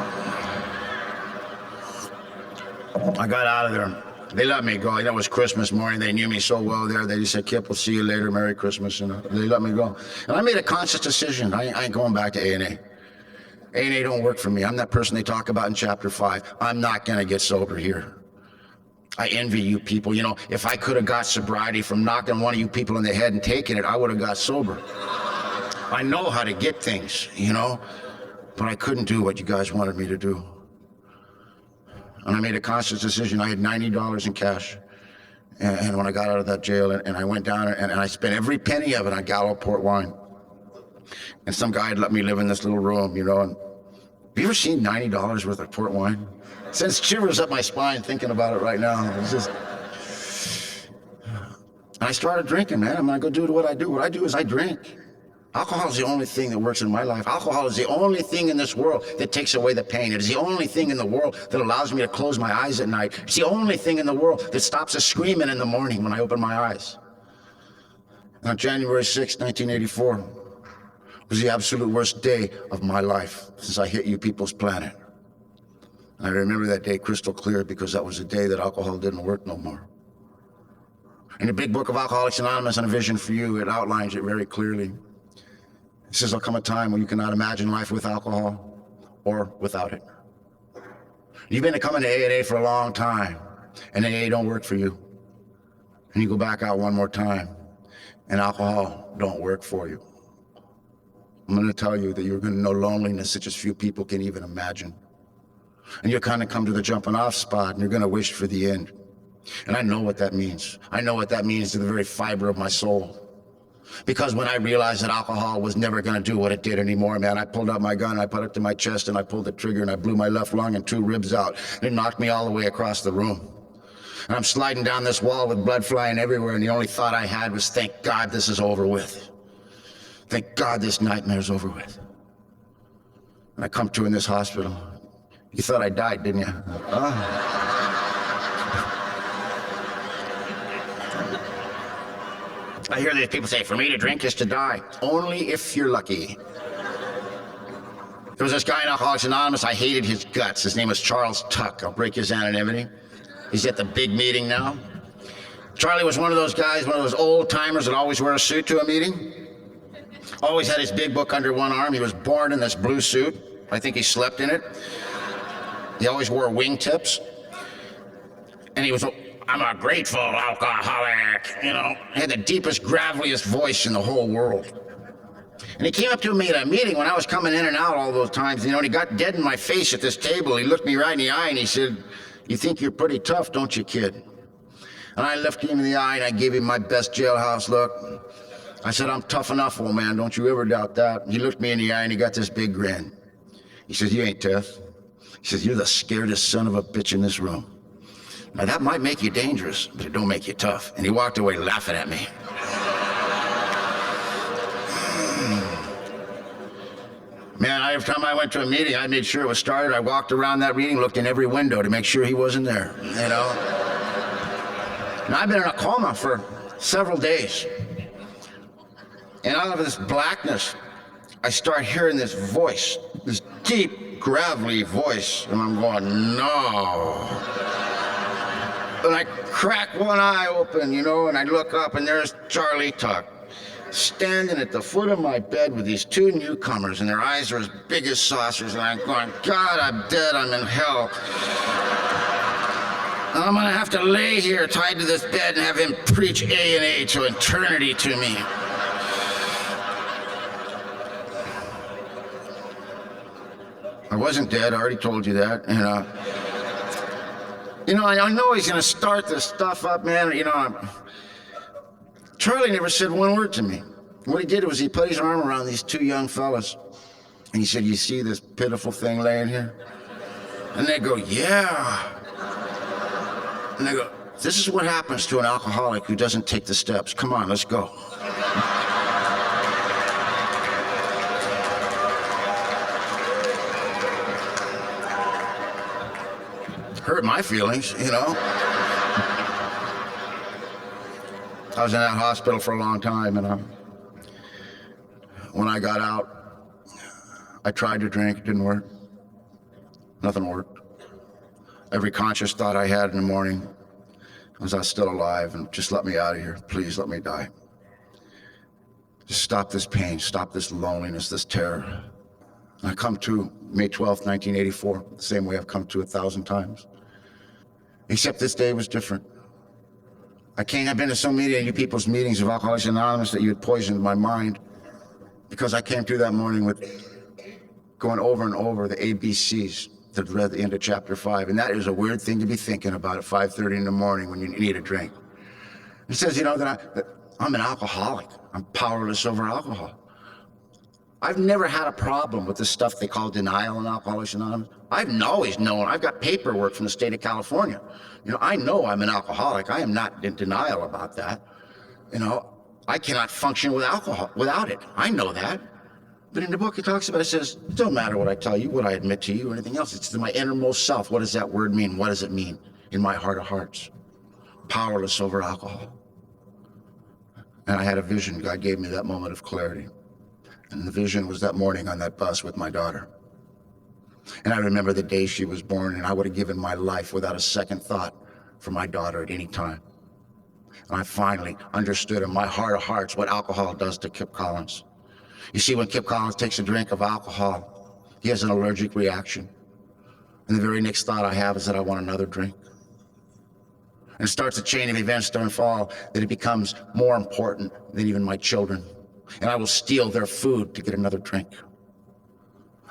I got out of there. They let me go. That was Christmas morning. They knew me so well there. They just said, Kip, we'll see you later. Merry Christmas. And they let me go. And I made a conscious decision. I ain't going back to A&A. A&A don't work for me. I'm that person they talk about in chapter 5. I'm not going to get sober here. I envy you people. You know, if I could have got sobriety from knocking one of you people in the head and taking it, I would have got sober. I know how to get things, you know, but I couldn't do what you guys wanted me to do. And I made a conscious decision. I had $90 in cash. And when I got out of that jail, and I went down and I spent every penny of it on Gallo port wine. And some guy had let me live in this little room, you know. And have you ever seen $90 worth of port wine? It sends shivers up my spine thinking about it right now. It's just... And I started drinking, man. I'm gonna go do what I do. What I do is I drink. Alcohol is the only thing that works in my life. Alcohol is the only thing in this world that takes away the pain. It is the only thing in the world that allows me to close my eyes at night. It's the only thing in the world that stops us screaming in the morning when I open my eyes. And on January 6, 1984, was the absolute worst day of my life since I hit you people's planet. And I remember that day crystal clear because that was the day that alcohol didn't work no more. In the big book of Alcoholics Anonymous and A Vision for You, it outlines it very clearly. It says there'll come a time when you cannot imagine life with alcohol or without it. You've been coming to A&A for a long time, and AA don't work for you. And you go back out one more time, and alcohol don't work for you. I'm going to tell you that you're going to know loneliness such as few people can even imagine. And you'll kind of come to the jumping off spot, and you're going to wish for the end. And I know what that means. I know what that means to the very fiber of my soul. Because when I realized that alcohol was never going to do what it did anymore, man, I pulled out my gun, I put it to my chest, and I pulled the trigger, and I blew my left lung and 2 ribs out. And it knocked me all the way across the room. And I'm sliding down this wall with blood flying everywhere, and the only thought I had was, thank God this is over with. Thank God this nightmare's over with. And I come to in this hospital. You thought I died, didn't you? I hear these people say, for me to drink is to die. Only if you're lucky. There was this guy in Alcoholics Anonymous, I hated his guts. His name was Charles Tuck. I'll break his anonymity. He's at the big meeting now. Charlie was one of those guys, one of those old timers that always wear a suit to a meeting. Always had his big book under one arm. He was born in this blue suit. I think he slept in it. He always wore wingtips. And he was, I'm a grateful alcoholic, you know. He had the deepest, graveliest voice in the whole world. And he came up to me at a meeting when I was coming in and out all those times, you know, and he got dead in my face at this table. He looked me right in the eye and he said, you think you're pretty tough, don't you, kid? And I looked him in the eye and I gave him my best jailhouse look. I said, I'm tough enough, old man, don't you ever doubt that. He looked me in the eye and he got this big grin. He says, you ain't tough. He says, "You're the scaredest son of a bitch in this room. Now that might make you dangerous, but it don't make you tough." And he walked away laughing at me. Man, every time I went to a meeting, I made sure it was started. I walked around that meeting, looked in every window to make sure he wasn't there, you know? Now, I've been in a coma for several days. And out of this blackness, I start hearing this voice, this deep, gravelly voice, and I'm going, no. And I crack one eye open, you know, and I look up, and there's Charlie Tuck, standing at the foot of my bed with these two newcomers, and their eyes are as big as saucers, and I'm going, God, I'm dead, I'm in hell. And I'm gonna have to lay here tied to this bed and have him preach A&A to eternity to me. I wasn't dead, I already told you that, and you know, I know he's gonna start this stuff up, man, you know, Charlie never said one word to me. What he did was he put his arm around these two young fellas, and he said, "You see this pitiful thing laying here?" And they go, "Yeah." And they go, "This is what happens to an alcoholic who doesn't take the steps. Come on, let's go." Hurt my feelings, you know. I was in that hospital for a long time, and when I got out, I tried to drink, it didn't work. Nothing worked. Every conscious thought I had in the morning was I was still alive, and just let me out of here. Please let me die. Just stop this pain, stop this loneliness, this terror. And I come to May 12th, 1984, the same way I've come to 1,000 times. Except this day was different. I can't have been to so many of you people's meetings of Alcoholics Anonymous that you had poisoned my mind, because I came through that morning with going over and over the ABCs that read the end of chapter 5. And that is a weird thing to be thinking about at 5:30 in the morning when you need a drink. It says, you know, that I'm an alcoholic. I'm powerless over alcohol. I've never had a problem with this stuff they call denial in Alcoholics Anonymous. I've always known, I've got paperwork from the state of California. You know, I know I'm an alcoholic. I am not in denial about that. You know, I cannot function with alcohol, without it. I know that. But in the book it talks about, it says, it don't matter what I tell you, what I admit to you, or anything else. It's to my innermost self. What does that word mean? What does it mean in my heart of hearts? Powerless over alcohol. And I had a vision. God gave me that moment of clarity. And the vision was that morning on that bus with my daughter. And I remember the day she was born, and I would have given my life without a second thought for my daughter at any time. And I finally understood in my heart of hearts what alcohol does to Kip Collins. You see, when Kip Collins takes a drink of alcohol, he has an allergic reaction. And the very next thought I have is that I want another drink. And it starts a chain of events to unfold that it becomes more important than even my children. And I will steal their food to get another drink.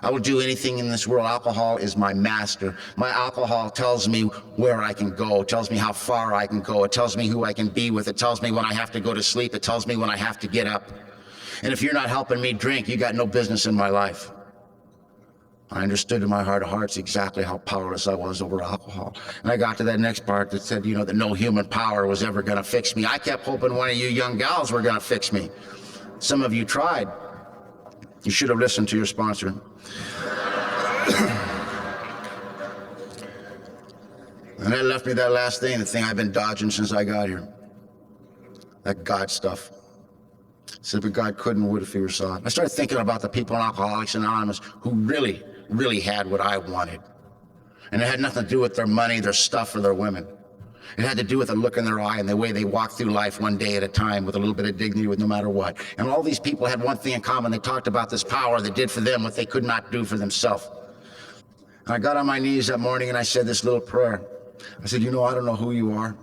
I will do anything in this world. Alcohol is my master. My alcohol tells me where I can go. It tells me how far I can go. It tells me who I can be with. It tells me when I have to go to sleep. It tells me when I have to get up. And if you're not helping me drink, you got no business in my life. I understood in my heart of hearts exactly how powerless I was over alcohol. And I got to that next part that said, you know, that no human power was ever going to fix me. I kept hoping one of you young gals were going to fix me. Some of you tried. You should have listened to your sponsor. And that left me that last thing, the thing I've been dodging since I got here. That God stuff. Said, but God couldn't, would if he were saw it. I started thinking about the people in Alcoholics Anonymous who really had what I wanted. And it had nothing to do with their money, their stuff, or their women. It had to do with the look in their eye and the way they walked through life one day at a time with a little bit of dignity, with no matter what. And all these people had one thing in common. They talked about this power that did for them what they could not do for themselves. And I got on my knees that morning and I said this little prayer. I said, you know, I don't know who you are.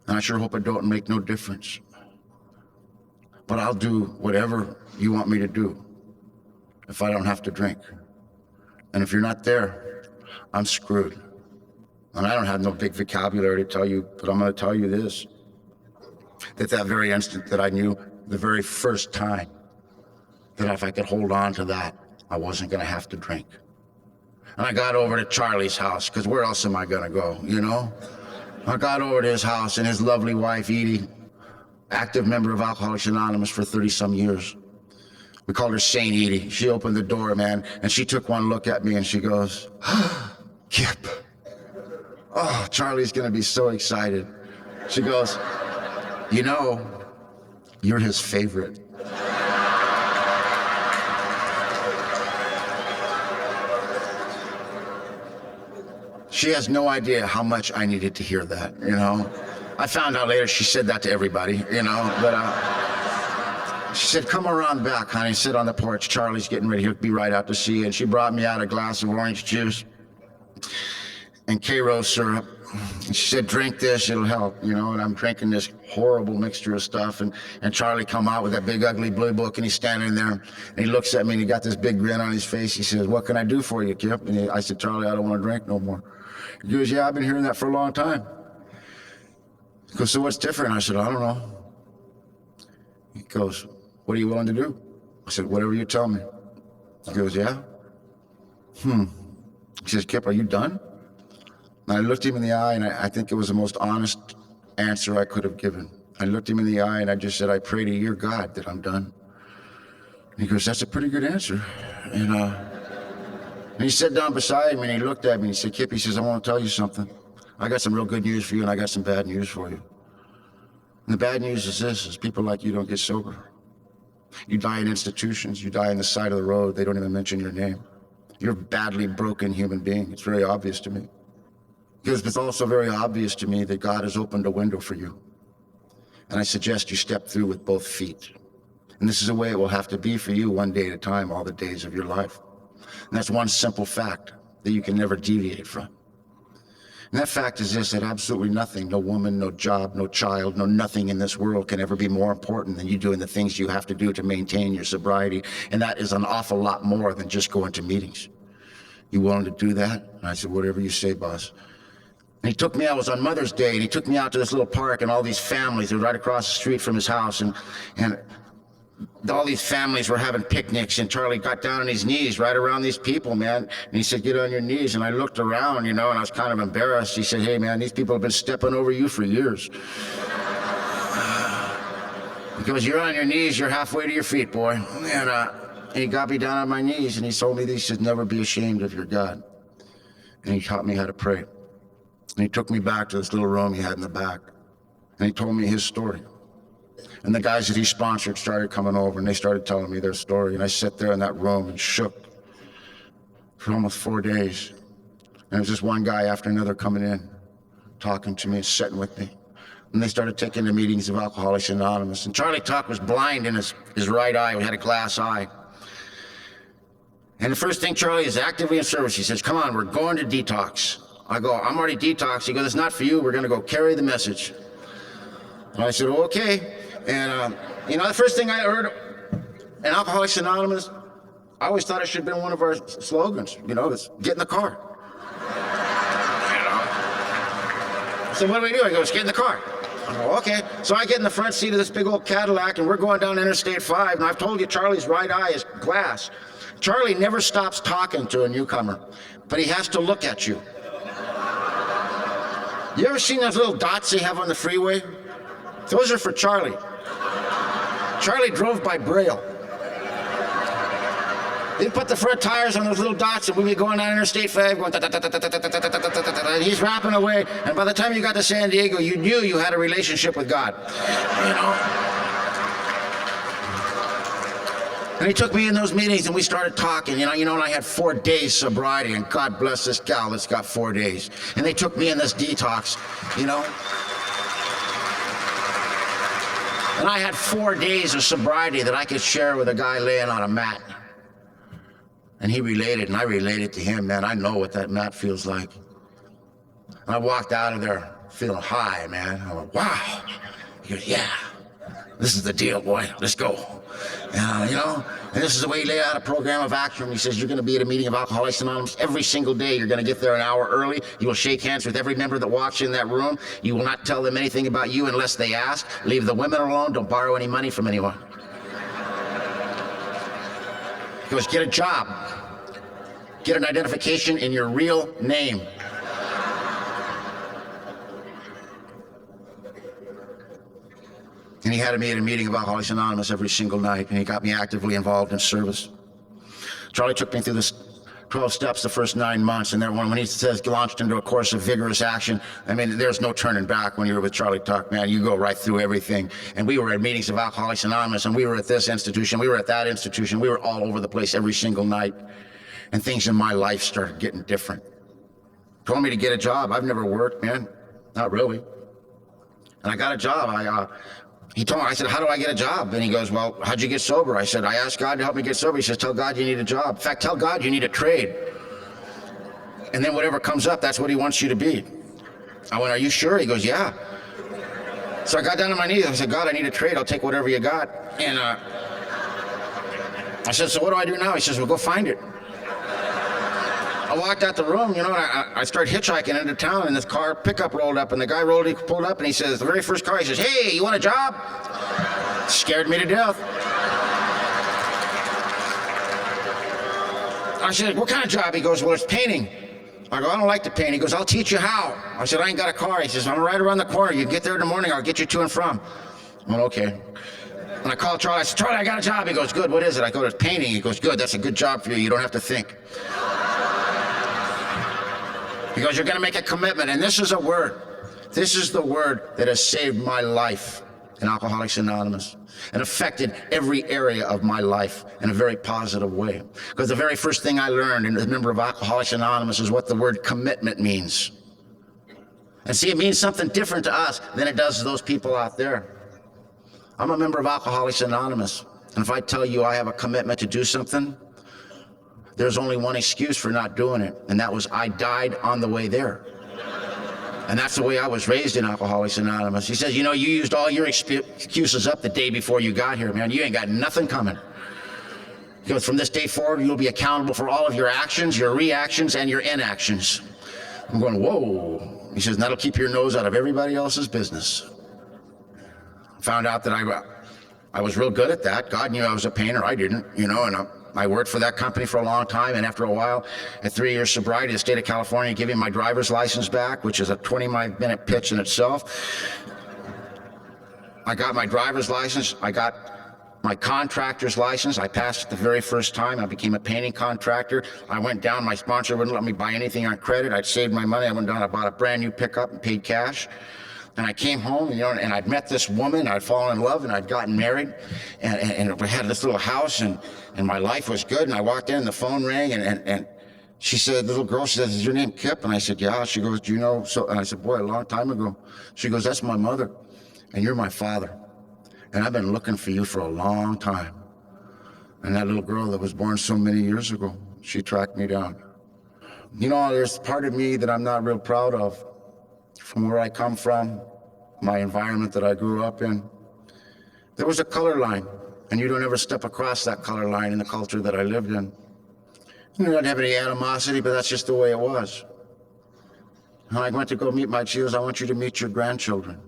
And I sure hope it don't make no difference. But I'll do whatever you want me to do if I don't have to drink. And if you're not there, I'm screwed. And I don't have no big vocabulary to tell you, but I'm going to tell you this. That very instant that I knew the very first time that if I could hold on to that, I wasn't going to have to drink. And I got over to Charlie's house, because where else am I gonna go, you know? I got over to his house, and his lovely wife, Edie, active member of Alcoholics Anonymous for 30-some years. We called her Saint Edie. She opened the door, man, and she took one look at me, and she goes, Kip. Oh, Charlie's gonna be so excited. She goes, you know, you're his favorite. She has no idea how much I needed to hear that, you know? I found out later she said that to everybody, you know, but she said, come around back, honey, sit on the porch. Charlie's getting ready, he'll be right out to see you. And she brought me out a glass of orange juice and K-Rose syrup. And she said, drink this, it'll help, you know, and I'm drinking this horrible mixture of stuff. And Charlie come out with that big ugly blue book, and he's standing there, and he looks at me, and he got this big grin on his face. He says, what can I do for you, Kip? And I said, Charlie, I don't want to drink no more. He goes, yeah, I've been hearing that for a long time. He goes, so what's different? I said, I don't know. He goes, what are you willing to do? I said, whatever you tell me. He goes, yeah? He says, Kip, are you done? And I looked him in the eye, and I think it was the most honest answer I could have given. I looked him in the eye, and I just said, I pray to your God that I'm done. And he goes, that's a pretty good answer. And he sat down beside me, and he looked at me, and he said, Kip, he says, I want to tell you something. I got some real good news for you, and I got some bad news for you. And the bad news is this, is people like you don't get sober. You die in institutions, you die on the side of the road, they don't even mention your name. You're a badly broken human being. It's very obvious to me. Because it's also very obvious to me that God has opened a window for you. And I suggest you step through with both feet. And this is the way it will have to be for you, one day at a time, all the days of your life. And that's one simple fact that you can never deviate from. And that fact is this, that absolutely nothing, no woman, no job, no child, no nothing in this world can ever be more important than you doing the things you have to do to maintain your sobriety. And that is an awful lot more than just going to meetings. You willing to do that? And I said, whatever you say, boss. And he took me out, it was on Mother's Day, and he took me out to this little park, and all these families were right across the street from his house, and all these families were having picnics, and Charlie got down on his knees right around these people, man. And he said, get on your knees. And I looked around, you know, and I was kind of embarrassed. He said, hey, man, these people have been stepping over you for years. He goes, you're on your knees, you're halfway to your feet, boy. And he got me down on my knees, and he told me that he should never be ashamed of your God. And he taught me how to pray. And he took me back to this little room he had in the back. And he told me his story. And the guys that he sponsored started coming over, and they started telling me their story. And I sat there in that room and shook for almost 4 days. And there was just one guy after another coming in, talking to me, sitting with me. And they started taking the meetings of Alcoholics Anonymous. And Charlie Tuck was blind in his right eye. He had a glass eye. And the first thing, Charlie is actively in service. He says, come on, we're going to detox. I go, I'm already detoxed. He goes, it's not for you. We're going to go carry the message. And I said, well, okay. And, you know, the first thing I heard in Alcoholics Anonymous, I always thought it should have been one of our slogans, you know, it's get in the car. So what do we do? He goes, get in the car. I go, okay. So I get in the front seat of this big old Cadillac, and we're going down Interstate 5, and I've told you Charlie's right eye is glass. Charlie never stops talking to a newcomer, but he has to look at you. You ever seen those little dots they have on the freeway? Those are for Charlie. Charlie drove by Braille. They put the front tires on those little dots, and we'd be going down Interstate 5, going and he's rapping away, and by the time you got to San Diego, you knew you had a relationship with God. You know? And he took me in those meetings, and we started talking, you know, and I had 4 days sobriety, and God bless this gal that's got 4 days. And they took me in this detox, you know. And I had 4 days of sobriety that I could share with a guy laying on a mat. And he related, and I related to him, man. I know what that mat feels like. And I walked out of there feeling high, man. I went, wow. He goes, yeah, this is the deal, boy. Let's go. You know, and this is the way he laid out a program of action. He says, you're going to be at a meeting of Alcoholics Anonymous every single day. You're going to get there an hour early. You will shake hands with every member that walks in that room. You will not tell them anything about you unless they ask. Leave the women alone. Don't borrow any money from anyone. He goes, get a job. Get an identification in your real name. And he had me at a meeting of Alcoholics Anonymous every single night, and he got me actively involved in service. Charlie took me through this 12 steps the first 9 months, and then when he says launched into a course of vigorous action, I mean, there's no turning back when you're with Charlie Tuck, man. You go right through everything. And we were at meetings of Alcoholics Anonymous, and we were at this institution, we were at that institution, we were all over the place every single night. And things in my life started getting different. Told me to get a job. I've never worked, man. Not really. And I got a job. He told me, I said, how do I get a job? And he goes, well, how'd you get sober? I said, I asked God to help me get sober. He says, tell God you need a job. In fact, tell God you need a trade. And then whatever comes up, that's what he wants you to be. I went, are you sure? He goes, yeah. So I got down on my knees. I said, God, I need a trade. I'll take whatever you got. And I said, so what do I do now? He says, well, go find it. I walked out the room, you know, and I started hitchhiking into town, and this car pickup rolled up, and the guy pulled up, and he says, the very first car, he says, hey, you want a job? Scared me to death. I said, what kind of job? He goes, well, it's painting. I go, I don't like to paint. He goes, I'll teach you how. I said, I ain't got a car. He says, I'm right around the corner. You get there in the morning, I'll get you to and from. I went, okay. And I called Charlie. I said, Charlie, I got a job. He goes, good, what is it? I go, it's painting. He goes, good, that's a good job for you. You don't have to think. He goes, you're going to make a commitment. And this is a word. This is the word that has saved my life in Alcoholics Anonymous and affected every area of my life in a very positive way. Because the very first thing I learned as a member of Alcoholics Anonymous is what the word commitment means. And see, it means something different to us than it does to those people out there. I'm a member of Alcoholics Anonymous. And if I tell you I have a commitment to do something, there's only one excuse for not doing it, and that was I died on the way there. And that's the way I was raised in Alcoholics Anonymous. He says, you know, you used all your excuses up the day before you got here, man. You ain't got nothing coming. He goes, from this day forward, you'll be accountable for all of your actions, your reactions, and your inactions. I'm going, whoa. He says, and that'll keep your nose out of everybody else's business. Found out that I was real good at that. God knew I was a painter. I didn't, you know, and I worked for that company for a long time, and after a while, at 3 years sobriety, the state of California gave me my driver's license back, which is a 20-minute pitch in itself. I got my driver's license. I got my contractor's license. I passed it the very first time. I became a painting contractor. I went down. My sponsor wouldn't let me buy anything on credit. I'd saved my money. I went down. I bought a brand new pickup and paid cash. And I came home, you know, and I'd met this woman, I'd fallen in love, and I'd gotten married, and we had this little house, and my life was good. And I walked in, and the phone rang, and she said, little girl, she says, is your name Kip? And I said, yeah. She goes, do you know? So, and I said, boy, a long time ago. She goes, that's my mother, and you're my father. And I've been looking for you for a long time. And that little girl that was born so many years ago, she tracked me down. You know, there's part of me that I'm not real proud of. From where I come from, my environment that I grew up in, there was a color line, and you don't ever step across that color line in the culture that I lived in. You don't have any animosity, but that's just the way it was. And I went to go meet she goes, I want you to meet your grandchildren.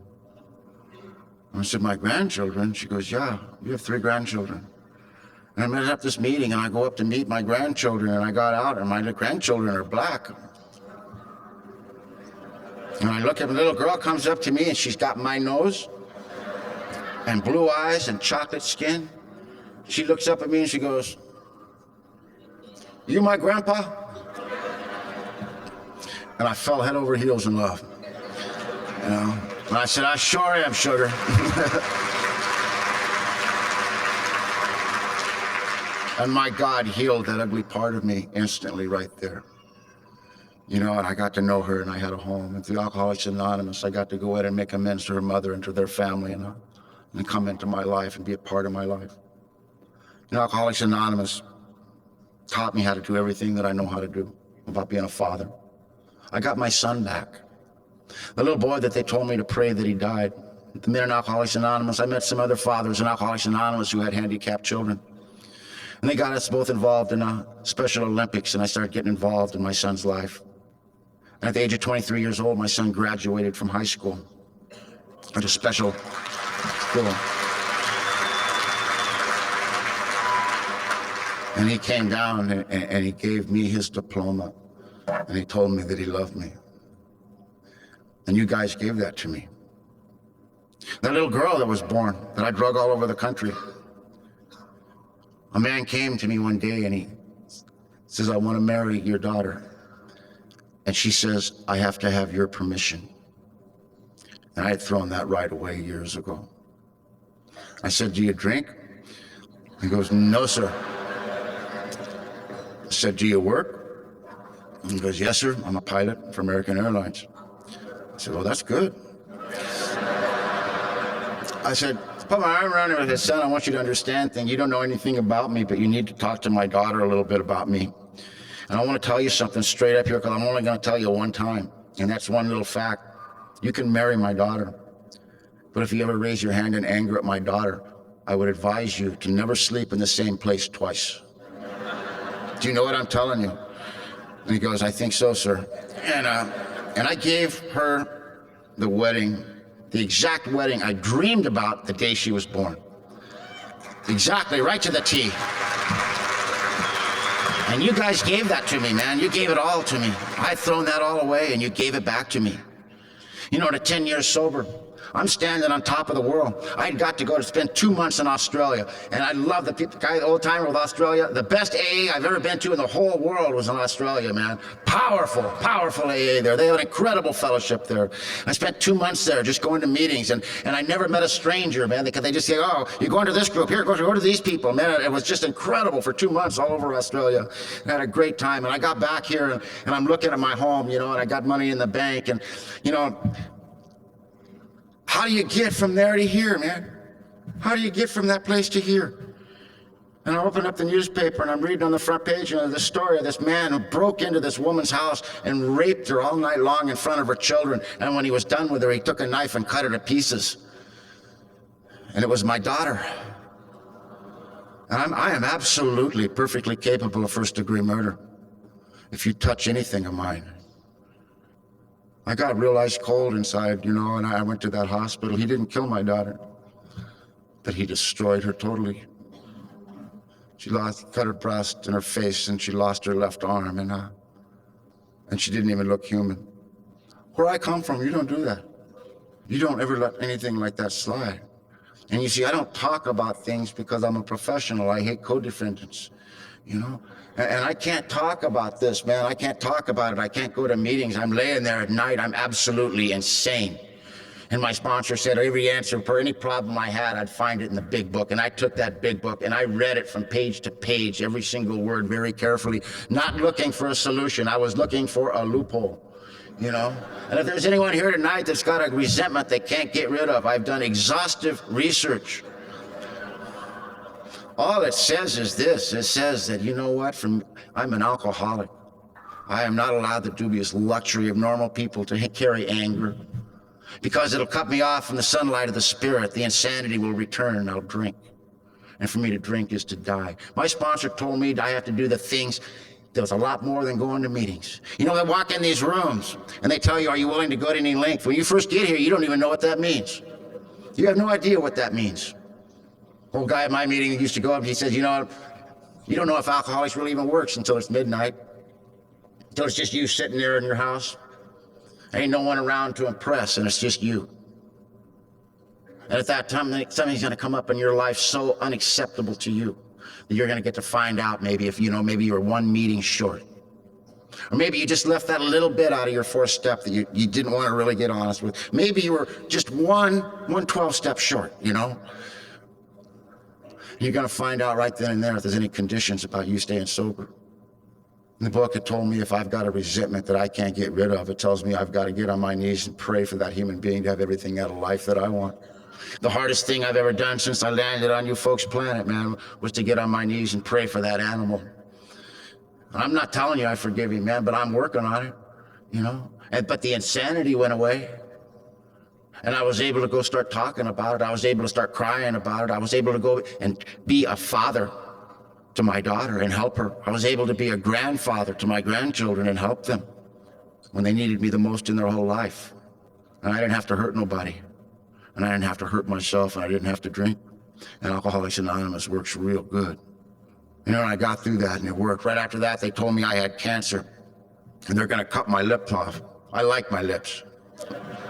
And I said, my grandchildren? She goes, yeah, you have 3 grandchildren. And I met at this meeting, and I go up to meet my grandchildren, and I got out, and my grandchildren are black. And I look at the little girl comes up to me, and she's got my nose and blue eyes and chocolate skin. She looks up at me and she goes, you my grandpa? And I fell head over heels in love. You know? And I said, I sure am, sugar. And my God healed that ugly part of me instantly right there. You know, and I got to know her, and I had a home. And through Alcoholics Anonymous, I got to go in and make amends to her mother and to their family, and come into my life and be a part of my life. You know, Alcoholics Anonymous taught me how to do everything that I know how to do about being a father. I got my son back. The little boy that they told me to pray that he died. At the minute in Alcoholics Anonymous, I met some other fathers in Alcoholics Anonymous who had handicapped children. And they got us both involved in Special Olympics, and I started getting involved in my son's life. And at the age of 23 years old, my son graduated from high school at a special school. And he came down and he gave me his diploma. And he told me that he loved me. And you guys gave that to me. That little girl that was born, that I drug all over the country. A man came to me one day and he says, I want to marry your daughter. And she says, I have to have your permission. And I had thrown that right away years ago. I said, do you drink? He goes, no, sir. I said, do you work? He goes, yes, sir. I'm a pilot for American Airlines. I said, well, that's good. I said, put my arm around him and said, son, I want you to understand things. You don't know anything about me, but you need to talk to my daughter a little bit about me. And I want to tell you something straight up here, because I'm only going to tell you one time. And that's one little fact. You can marry my daughter. But if you ever raise your hand in anger at my daughter, I would advise you to never sleep in the same place twice. Do you know what I'm telling you? And he goes, I think so, sir. And I gave her the wedding, the exact wedding I dreamed about the day she was born. Exactly, right to the T. And you guys gave that to me, man. You gave it all to me. I'd thrown that all away, and you gave it back to me. You know, to 10 years sober, I'm standing on top of the world. I got to go to spend 2 months in Australia, and I love the people, guy, the old timer with Australia. The best AA I've ever been to in the whole world was in Australia, man. Powerful, powerful AA there. They have an incredible fellowship there. I spent 2 months there just going to meetings, and I never met a stranger, man, because they just say, oh, you're going to this group, here, go to these people. Man, it was just incredible for 2 months all over Australia. I had a great time, and I got back here, and I'm looking at my home, you know, and I got money in the bank, and, you know, how do you get from there to here, man? How do you get from that place to here? And I open up the newspaper and I'm reading on the front page of the story of this man who broke into this woman's house and raped her all night long in front of her children. And when he was done with her, he took a knife and cut her to pieces. And it was my daughter. And I am absolutely, perfectly capable of first-degree murder if you touch anything of mine. I got real ice cold inside, you know, and I went to that hospital. He didn't kill my daughter, but he destroyed her totally. She cut her breast and her face, and she lost her left arm, and she didn't even look human. Where I come from, you don't do that. You don't ever let anything like that slide. And you see, I don't talk about things because I'm a professional. I hate co-defendants, you know? And I can't talk about this, man. I can't talk about it. I can't go to meetings. I'm laying there at night. I'm absolutely insane. And my sponsor said every answer for any problem I had, I'd find it in the big book. And I took that big book and I read it from page to page, every single word very carefully, not looking for a solution. I was looking for a loophole, you know? And if there's anyone here tonight that's got a resentment they can't get rid of, I've done exhaustive research. All it says is this. It says that, you know what, I'm an alcoholic. I am not allowed the dubious luxury of normal people to carry anger, because it'll cut me off from the sunlight of the spirit. The insanity will return and I'll drink. And for me to drink is to die. My sponsor told me I have to do the things. There's a lot more than going to meetings. You know, they walk in these rooms and they tell you, are you willing to go to any length? When you first get here, you don't even know what that means. You have no idea what that means. Old guy at my meeting used to go up and he says, you know, you don't know if alcoholics really even works until it's midnight, until it's just you sitting there in your house. Ain't no one around to impress, and it's just you. And at that time, something's gonna come up in your life so unacceptable to you that you're gonna get to find out maybe if, you know, maybe you're one meeting short. Or maybe you just left that little bit out of your fourth step that you didn't want to really get honest with. Maybe you were just one 12 steps short, you know? You're going to find out right then and there if there's any conditions about you staying sober. In the book, it told me if I've got a resentment that I can't get rid of, it tells me I've got to get on my knees and pray for that human being to have everything out of life that I want. The hardest thing I've ever done since I landed on you folks' planet, man, was to get on my knees and pray for that animal. And I'm not telling you I forgive you, man, but I'm working on it, you know? But the insanity went away. And I was able to go start talking about it. I was able to start crying about it. I was able to go and be a father to my daughter and help her. I was able to be a grandfather to my grandchildren and help them when they needed me the most in their whole life. And I didn't have to hurt nobody. And I didn't have to hurt myself, and I didn't have to drink. And Alcoholics Anonymous works real good. You know, and I got through that and it worked. Right after that, they told me I had cancer and they're gonna cut my lips off. I like my lips,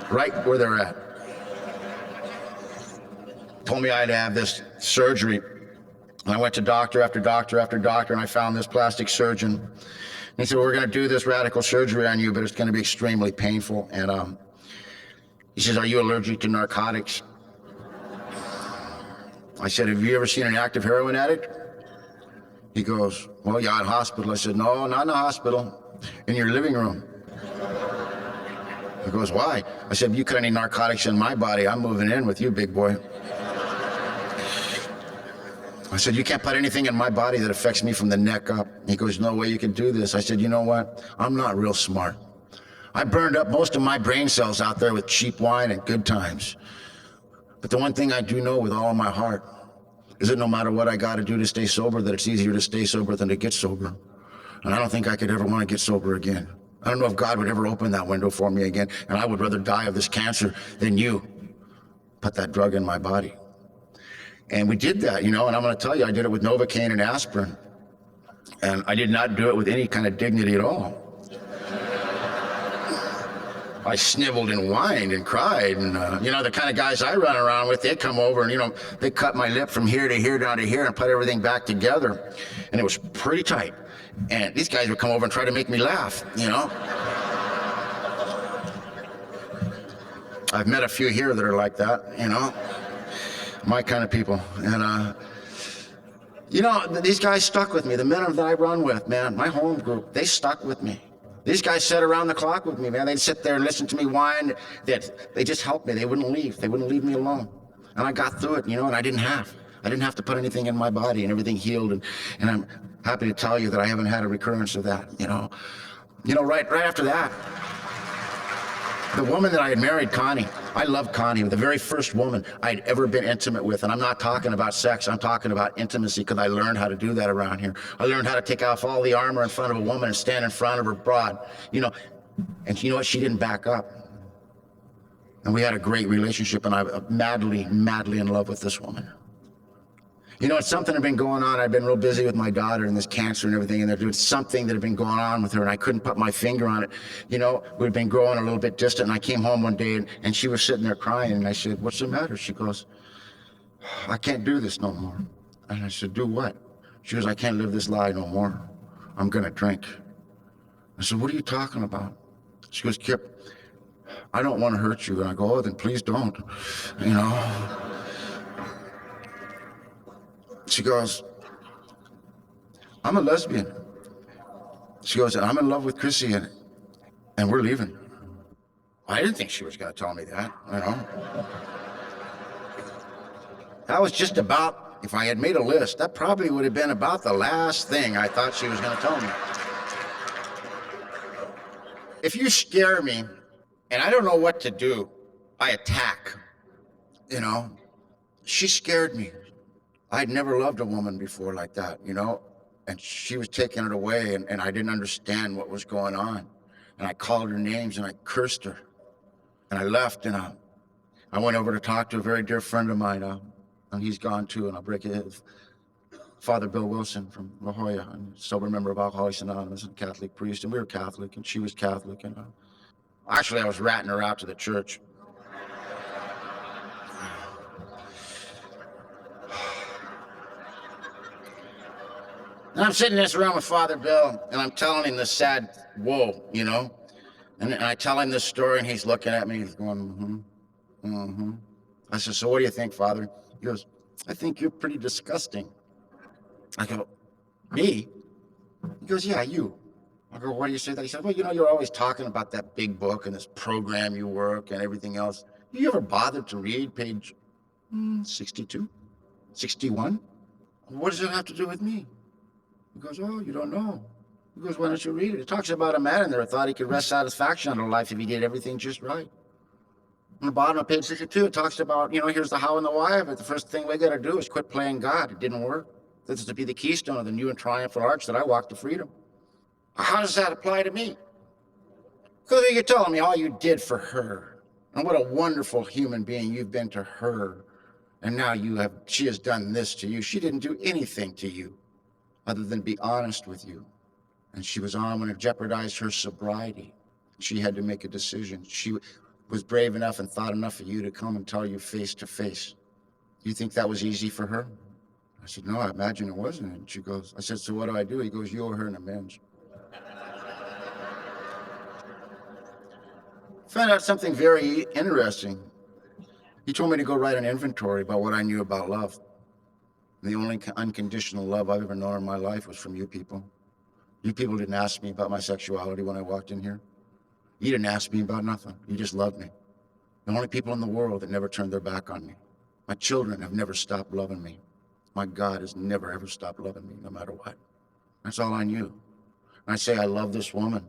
right where they're at. Told me I had to have this surgery. I went to doctor after doctor after doctor, and I found this plastic surgeon. And he said, well, we're going to do this radical surgery on you, but it's going to be extremely painful. And he says, are you allergic to narcotics? I said, have you ever seen an active heroin addict? He goes, well, yeah, in hospital. I said, no, not in the hospital, in your living room. He goes, why? I said, if you cut any narcotics in my body, I'm moving in with you, big boy. I said, you can't put anything in my body that affects me from the neck up. He goes, no way you can do this. I said, you know what? I'm not real smart. I burned up most of my brain cells out there with cheap wine and good times. But the one thing I do know with all of my heart is that no matter what I got to do to stay sober, that it's easier to stay sober than to get sober. And I don't think I could ever want to get sober again. I don't know if God would ever open that window for me again. And I would rather die of this cancer than you put that drug in my body. And we did that, you know, and I'm going to tell you, I did it with Novocaine and aspirin. And I did not do it with any kind of dignity at all. I sniveled and whined and cried. And, you know, the kind of guys I run around with, they come over and, you know, they cut my lip from here to here down to here and put everything back together. And it was pretty tight. And these guys would come over and try to make me laugh, you know. I've met a few here that are like that, you know. My kind of people. And, you know, these guys stuck with me. The men that I run with, man, my home group, they stuck with me. These guys sat around the clock with me, man. They'd sit there and listen to me whine. They just helped me. They wouldn't leave. They wouldn't leave me alone. And I got through it, you know, and I didn't have to put anything in my body, and everything healed. And I'm happy to tell you that I haven't had a recurrence of that, you know. You know, right after that, the woman that I had married, Connie, I loved Connie, the very first woman I'd ever been intimate with. And I'm not talking about sex, I'm talking about intimacy, because I learned how to do that around here. I learned how to take off all the armor in front of a woman and stand in front of her broad, you know. And you know what? She didn't back up. And we had a great relationship, and I'm madly, madly in love with this woman. You know, it's something that had been going on. I've been real busy with my daughter and this cancer and everything, and there was something that had been going on with her, and I couldn't put my finger on it. You know, we'd been growing a little bit distant, and I came home one day, and she was sitting there crying, and I said, what's the matter? She goes, I can't do this no more. And I said, do what? She goes, I can't live this lie no more. I'm gonna drink. I said, what are you talking about? She goes, Kip, I don't want to hurt you. And I go, oh, then please don't, you know. She goes, I'm a lesbian. She goes, I'm in love with Chrissy, and we're leaving. I didn't think she was going to tell me that, you know. That was just about, if I had made a list, that probably would have been about the last thing I thought she was going to tell me. If you scare me, and I don't know what to do, I attack, you know. She scared me. I'd never loved a woman before like that, you know, and she was taking it away, and I didn't understand what was going on. And I called her names, and I cursed her, and I left, and I went over to talk to a very dear friend of mine, and he's gone too, and I'll break his Father Bill Wilson from La Jolla, and sober member of Alcoholics Anonymous and Catholic priest, and we were Catholic, and she was Catholic, and actually I was ratting her out to the church. And I'm sitting in this room with Father Bill, and I'm telling him this sad woe, you know? And I tell him this story, and he's looking at me, he's going, I said, so what do you think, Father? He goes, I think you're pretty disgusting. I go, me? He goes, yeah, you. I go, why do you say that? He said, well, you know, you're always talking about that big book and this program you work and everything else. You ever bothered to read page 62? 61? What does it have to do with me? He goes, oh, you don't know. He goes, why don't you read it? It talks about a man in there who thought he could wrest satisfaction out of life if he did everything just right. On the bottom of page 62, it talks about, you know, here's the how and the why of it. The first thing we got to do is quit playing God. It didn't work. This is to be the keystone of the new and triumphal arch that I walk to freedom. How does that apply to me? Because you're telling me all you did for her, and what a wonderful human being you've been to her, and now she has done this to you. She didn't do anything to you. other than be honest with you. And she was going to jeopardize her sobriety. She had to make a decision. She was brave enough and thought enough of you to come and tell you face to face. You think that was easy for her? I said, no, I imagine it wasn't. And she goes, I said, so what do I do? He goes, you owe her an amends. Found out something very interesting. He told me to go write an inventory about what I knew about love. And the only unconditional love I've ever known in my life was from you people. You people didn't ask me about my sexuality when I walked in here. You didn't ask me about nothing. You just loved me. The only people in the world that never turned their back on me. My children have never stopped loving me. My God has never, ever stopped loving me, no matter what. That's all I knew. And I say, I love this woman.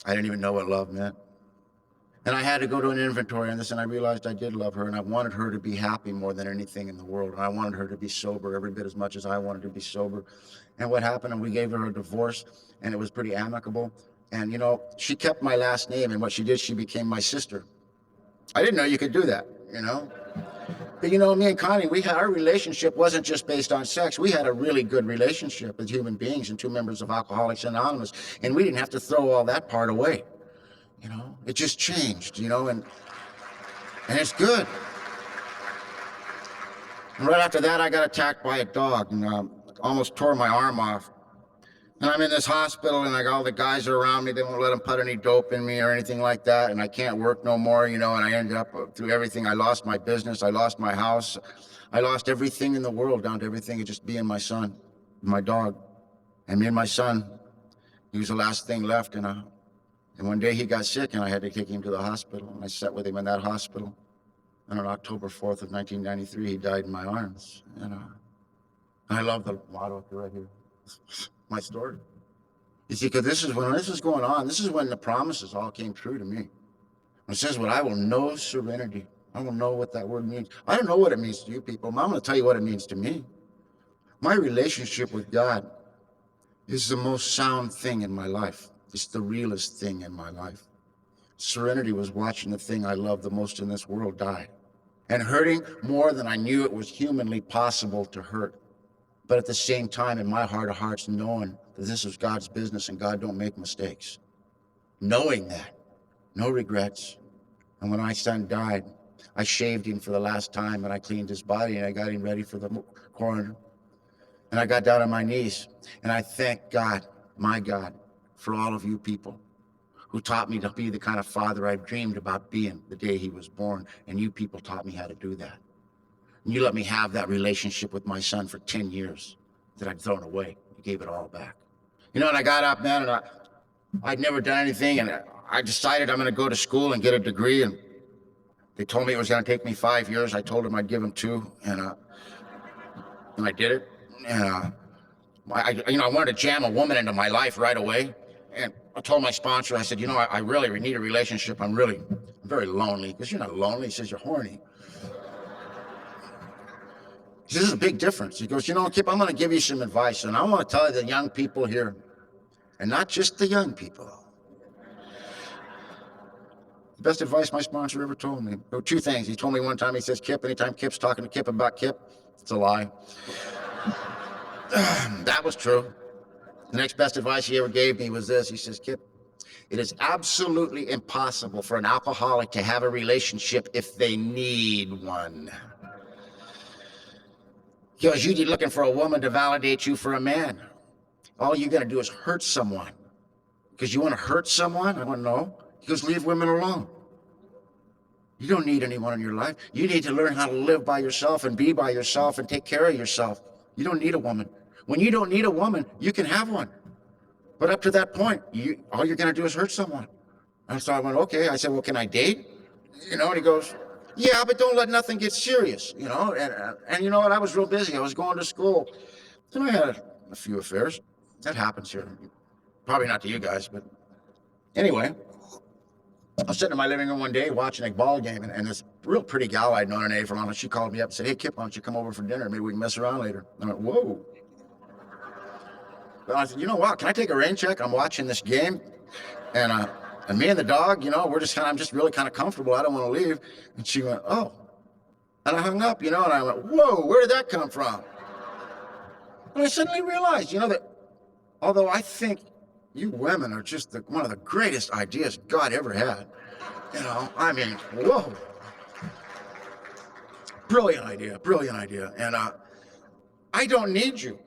I didn't even know what love meant. And I had to go to an inventory on this, and I realized I did love her, and I wanted her to be happy more than anything in the world. And I wanted her to be sober every bit as much as I wanted to be sober. And what happened, and we gave her a divorce, and it was pretty amicable. And, you know, she kept my last name, and what she did, she became my sister. I didn't know you could do that, you know? But, you know, me and Connie, our relationship wasn't just based on sex. We had a really good relationship with human beings and 2 members of Alcoholics Anonymous, and we didn't have to throw all that part away. You know, it just changed, you know, and it's good. And right after that, I got attacked by a dog and almost tore my arm off. And I'm in this hospital, and all the guys are around me. They won't let them put any dope in me or anything like that. And I can't work no more, you know, and I ended up through everything. I lost my business. I lost my house. I lost everything in the world, down to everything of just being my son, my dog. And me and my son, he was the last thing left. And one day he got sick, and I had to take him to the hospital. And I sat with him in that hospital. And on October 4th of 1993, he died in my arms. And I love the motto right here. My story. You see, because when this was going on, this is when the promises all came true to me. When it says, "What I will know serenity." I will know what that word means. I don't know what it means to you people. I'm going to tell you what it means to me. My relationship with God is the most sound thing in my life. It's the realest thing in my life. Serenity was watching the thing I love the most in this world die, and hurting more than I knew it was humanly possible to hurt. But at the same time, in my heart of hearts, knowing that this was God's business and God don't make mistakes. Knowing that, no regrets. And when my son died, I shaved him for the last time, and I cleaned his body, and I got him ready for the coroner. And I got down on my knees, and I thank God, my God, for all of you people who taught me to be the kind of father I dreamed about being the day he was born. And you people taught me how to do that. And you let me have that relationship with my son for 10 years that I'd thrown away. You gave it all back. You know, and I got up, man, and I'd never done anything, and I decided I'm going to go to school and get a degree. And they told me it was going to take me 5 years. I told them I'd give them 2, and I did it. And I wanted to jam a woman into my life right away. And I told my sponsor, I said, you know, I really need a relationship. I'm very lonely. Because you're not lonely. He says, you're horny. He says, this is a big difference. He goes, you know, Kip, I'm going to give you some advice. And I want to tell the young people here, and not just the young people. The best advice my sponsor ever told me. There were 2 things. He told me one time, he says, Kip, anytime Kip's talking to Kip about Kip, it's a lie. That was true. The next best advice he ever gave me was this. He says, Kip, it is absolutely impossible for an alcoholic to have a relationship if they need one. Because you're looking for a woman to validate you for a man. All you're going to do is hurt someone. Because you want to hurt someone? I want to know. He goes, leave women alone. You don't need anyone in your life. You need to learn how to live by yourself and be by yourself and take care of yourself. You don't need a woman. When you don't need a woman, you can have one. But up to that point, all you're going to do is hurt someone. And so I went, okay. I said, well, can I date? You know, and he goes, yeah, but don't let nothing get serious, you know. And you know what? I was real busy. I was going to school. And I had a few affairs. That happens here. Probably not to you guys, but anyway. I was sitting in my living room one day watching a ball game, and this real pretty gal I'd known her name for a long time, she called me up and said, hey, Kip, why don't you come over for dinner? Maybe we can mess around later. And I went, whoa. But I said, you know what? Can I take a rain check? I'm watching this game, and me and the dog, you know, I'm just really kind of comfortable. I don't want to leave. And she went, oh. And I hung up, you know, and I went, whoa, where did that come from? And I suddenly realized, that although I think you women are just one of the greatest ideas God ever had, I mean, whoa. Brilliant idea, brilliant idea. And I don't need you.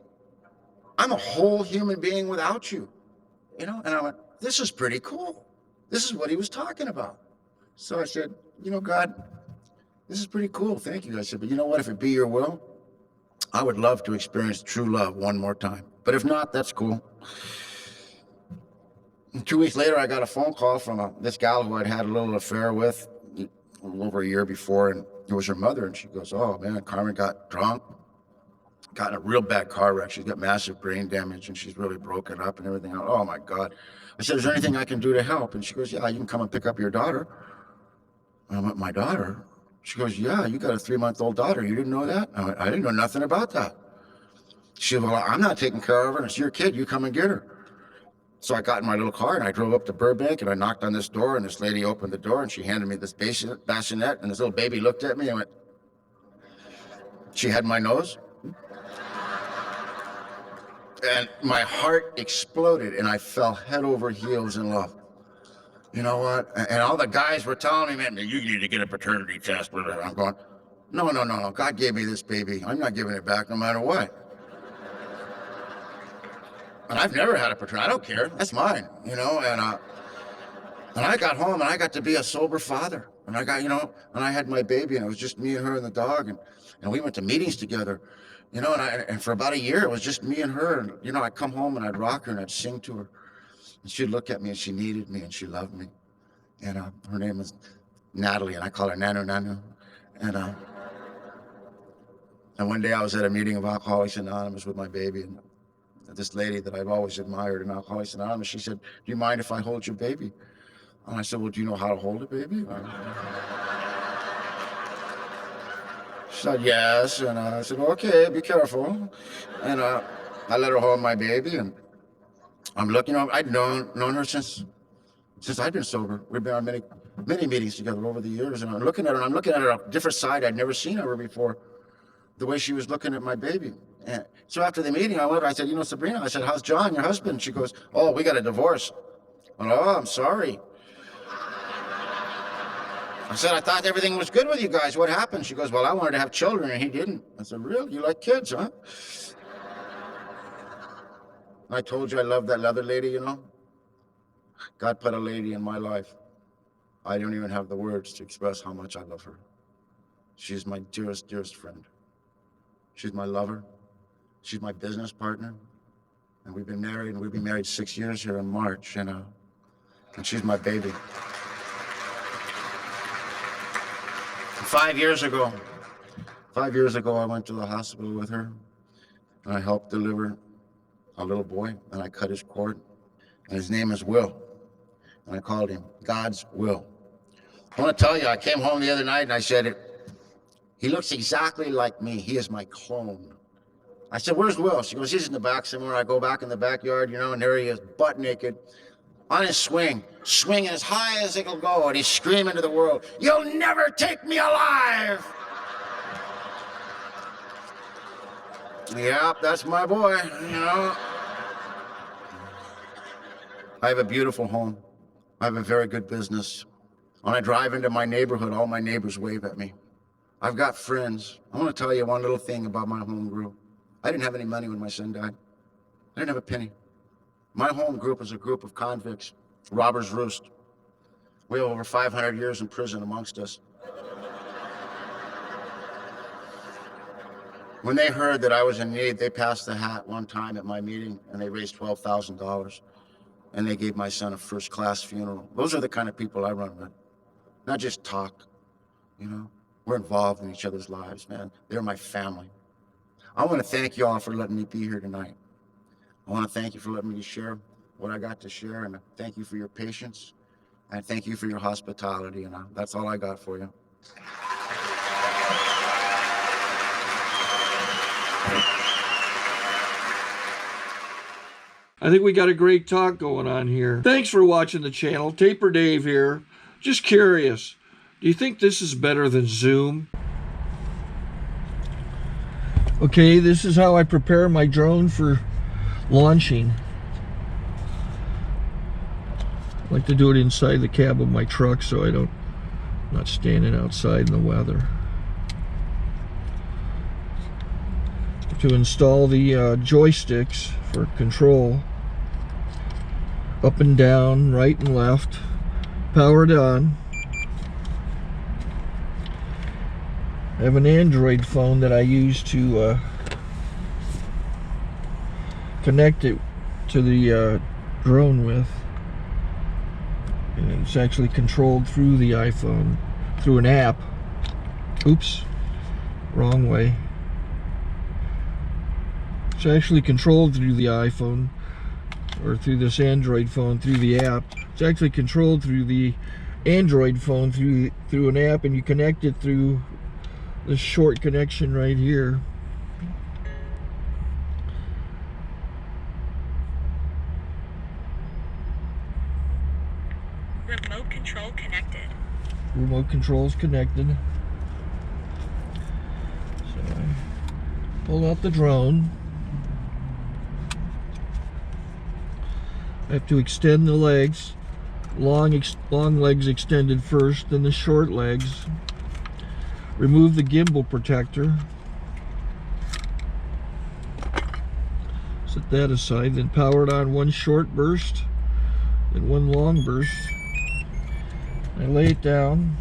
I'm a whole human being without you, And I went, this is pretty cool. This is what he was talking about. So I said, God, this is pretty cool. Thank you. I said, but you know what? If it be your will, I would love to experience true love one more time. But if not, that's cool. And 2 weeks later, I got a phone call from this gal who I'd had a little affair with over a year before, and it was her mother. And she goes, oh, man, Carmen got drunk, got in a real bad car wreck. She's got massive brain damage, and she's really broken up and everything. Oh, my God. I said, is there anything I can do to help? And she goes, yeah, you can come and pick up your daughter. And I went, my daughter? She goes, yeah, you got a 3-month-old daughter. You didn't know that? I went, I didn't know nothing about that. She goes, well, I'm not taking care of her. It's your kid. You come and get her. So I got in my little car and I drove up to Burbank and I knocked on this door, and this lady opened the door and she handed me this bassinet, and this little baby looked at me and went, she had my nose. And my heart exploded and I fell head over heels in love. You know what? And all the guys were telling me, man, you need to get a paternity test. I'm going, no. God gave me this baby. I'm not giving it back no matter what. And I've never had a paternity. I don't care. That's mine, And I got home and I got to be a sober father. And I got, and I had my baby, and it was just me and her and the dog. And we went to meetings together, and for about a year, it was just me and her. And, I'd come home and I'd rock her and I'd sing to her. And she'd look at me and she needed me and she loved me. And her name was Natalie, and I call her Nanu. And one day I was at a meeting of Alcoholics Anonymous with my baby, and this lady that I've always admired in Alcoholics Anonymous, she said, do you mind if I hold your baby? And I said, well, do you know how to hold a baby? She said, yes. And I said, okay, be careful. And I let her hold my baby, and I'm looking, I'd known her since I'd been sober. We've been on many meetings together over the years, and I'm looking at her a different side I'd never seen of her before, the way she was looking at my baby. And so after the meeting, I said, Sabrina, I said, how's John, your husband? She goes, oh, we got a divorce. I went, oh, I'm sorry. I said, I thought everything was good with you guys. What happened? She goes, well, I wanted to have children and he didn't. I said, really? You like kids, huh? I told you I love that other lady, God put a lady in my life. I don't even have the words to express how much I love her. She's my dearest, dearest friend. She's my lover. She's my business partner. And we've been married, and we've been married 6 years here in March, and she's my baby. 5 years ago, I went to the hospital with her, and I helped deliver a little boy, and I cut his cord, and his name is Will, and I called him God's Will. I want to tell you, I came home the other night, and I said, he looks exactly like me. He is my clone. I said, where's Will? She goes, he's in the back somewhere. I go back in the backyard, and there he is, butt naked, on his swinging as high as it will go, and he's screaming to the world, you'll never take me alive! Yep, that's my boy, I have a beautiful home. I have a very good business. When I drive into my neighborhood, all my neighbors wave at me. I've got friends. I want to tell you one little thing about my home group. I didn't have any money when my son died. I didn't have a penny. My home group is a group of convicts, robbers roost. We have over 500 years in prison amongst us. When they heard that I was in need, they passed the hat one time at my meeting, and they raised $12,000, and they gave my son a first-class funeral. Those are the kind of people I run with. Not just talk, We're involved in each other's lives, man. They're my family. I want to thank you all for letting me be here tonight. I want to thank you for letting me share what I got to share, and thank you for your patience, and thank you for your hospitality, and that's all I got for you. I think we got a great talk going on here. Thanks for watching the channel. Taper Dave here. Just curious, do you think this is better than Zoom? Okay, this is how I prepare my drone for launching. I like to do it inside the cab of my truck so I'm not standing outside in the weather. To install the joysticks for control, up and down, right and left, powered on. I have an Android phone that I use to connect it to the drone with. And it's actually controlled through the iPhone, through an app. Oops, wrong way. It's actually controlled through the iPhone, or through this Android phone, through the app. It's actually controlled through the Android phone, through an app, and you connect it through this short connection right here. Remote control connected. Remote control's connected. So I pull out the drone. I have to extend the legs. Long legs extended first, then the short legs. Remove the gimbal protector. Set that aside, then power it on one short burst, then one long burst. I lay it down.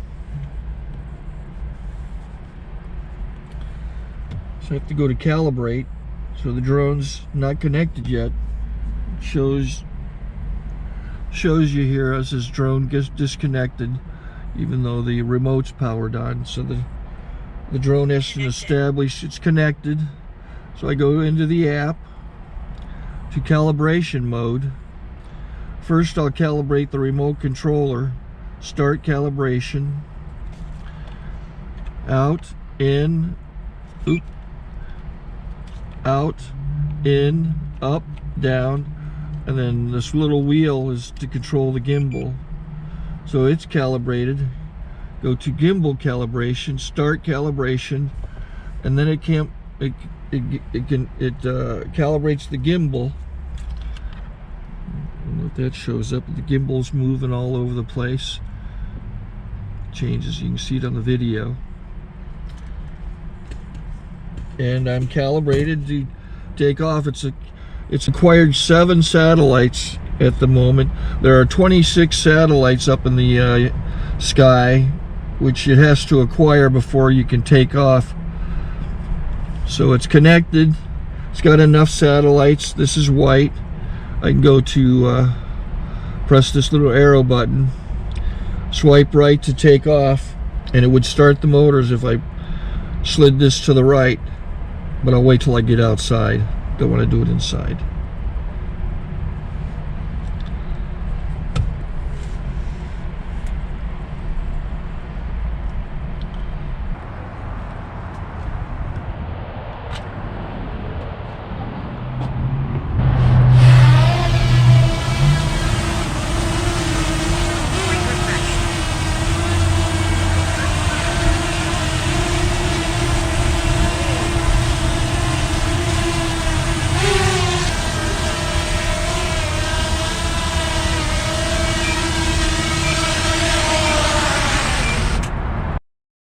So I have to go to calibrate. So the drone's not connected yet. It shows you here as this drone gets disconnected, even though the remote's powered on. So the drone has to establish it's connected. So I go into the app to calibration mode. First I'll calibrate the remote controller. Start calibration. Out, in, out, in, up, down, and then this little wheel is to control the gimbal. So it's calibrated. Go to gimbal calibration, start calibration, and then it calibrates the gimbal. And if that shows up, the gimbal's moving all over the place. Changes, you can see it on the video. And I'm calibrated to take off. It's acquired 7 satellites at the moment. There are 26 satellites up in the sky, which it has to acquire before you can take off. So it's connected. It's got enough satellites. This is white. I can go to press this little arrow button, swipe right to take off, and it would start the motors if I slid this to the right. But I'll wait till I get outside. Don't want to do it inside.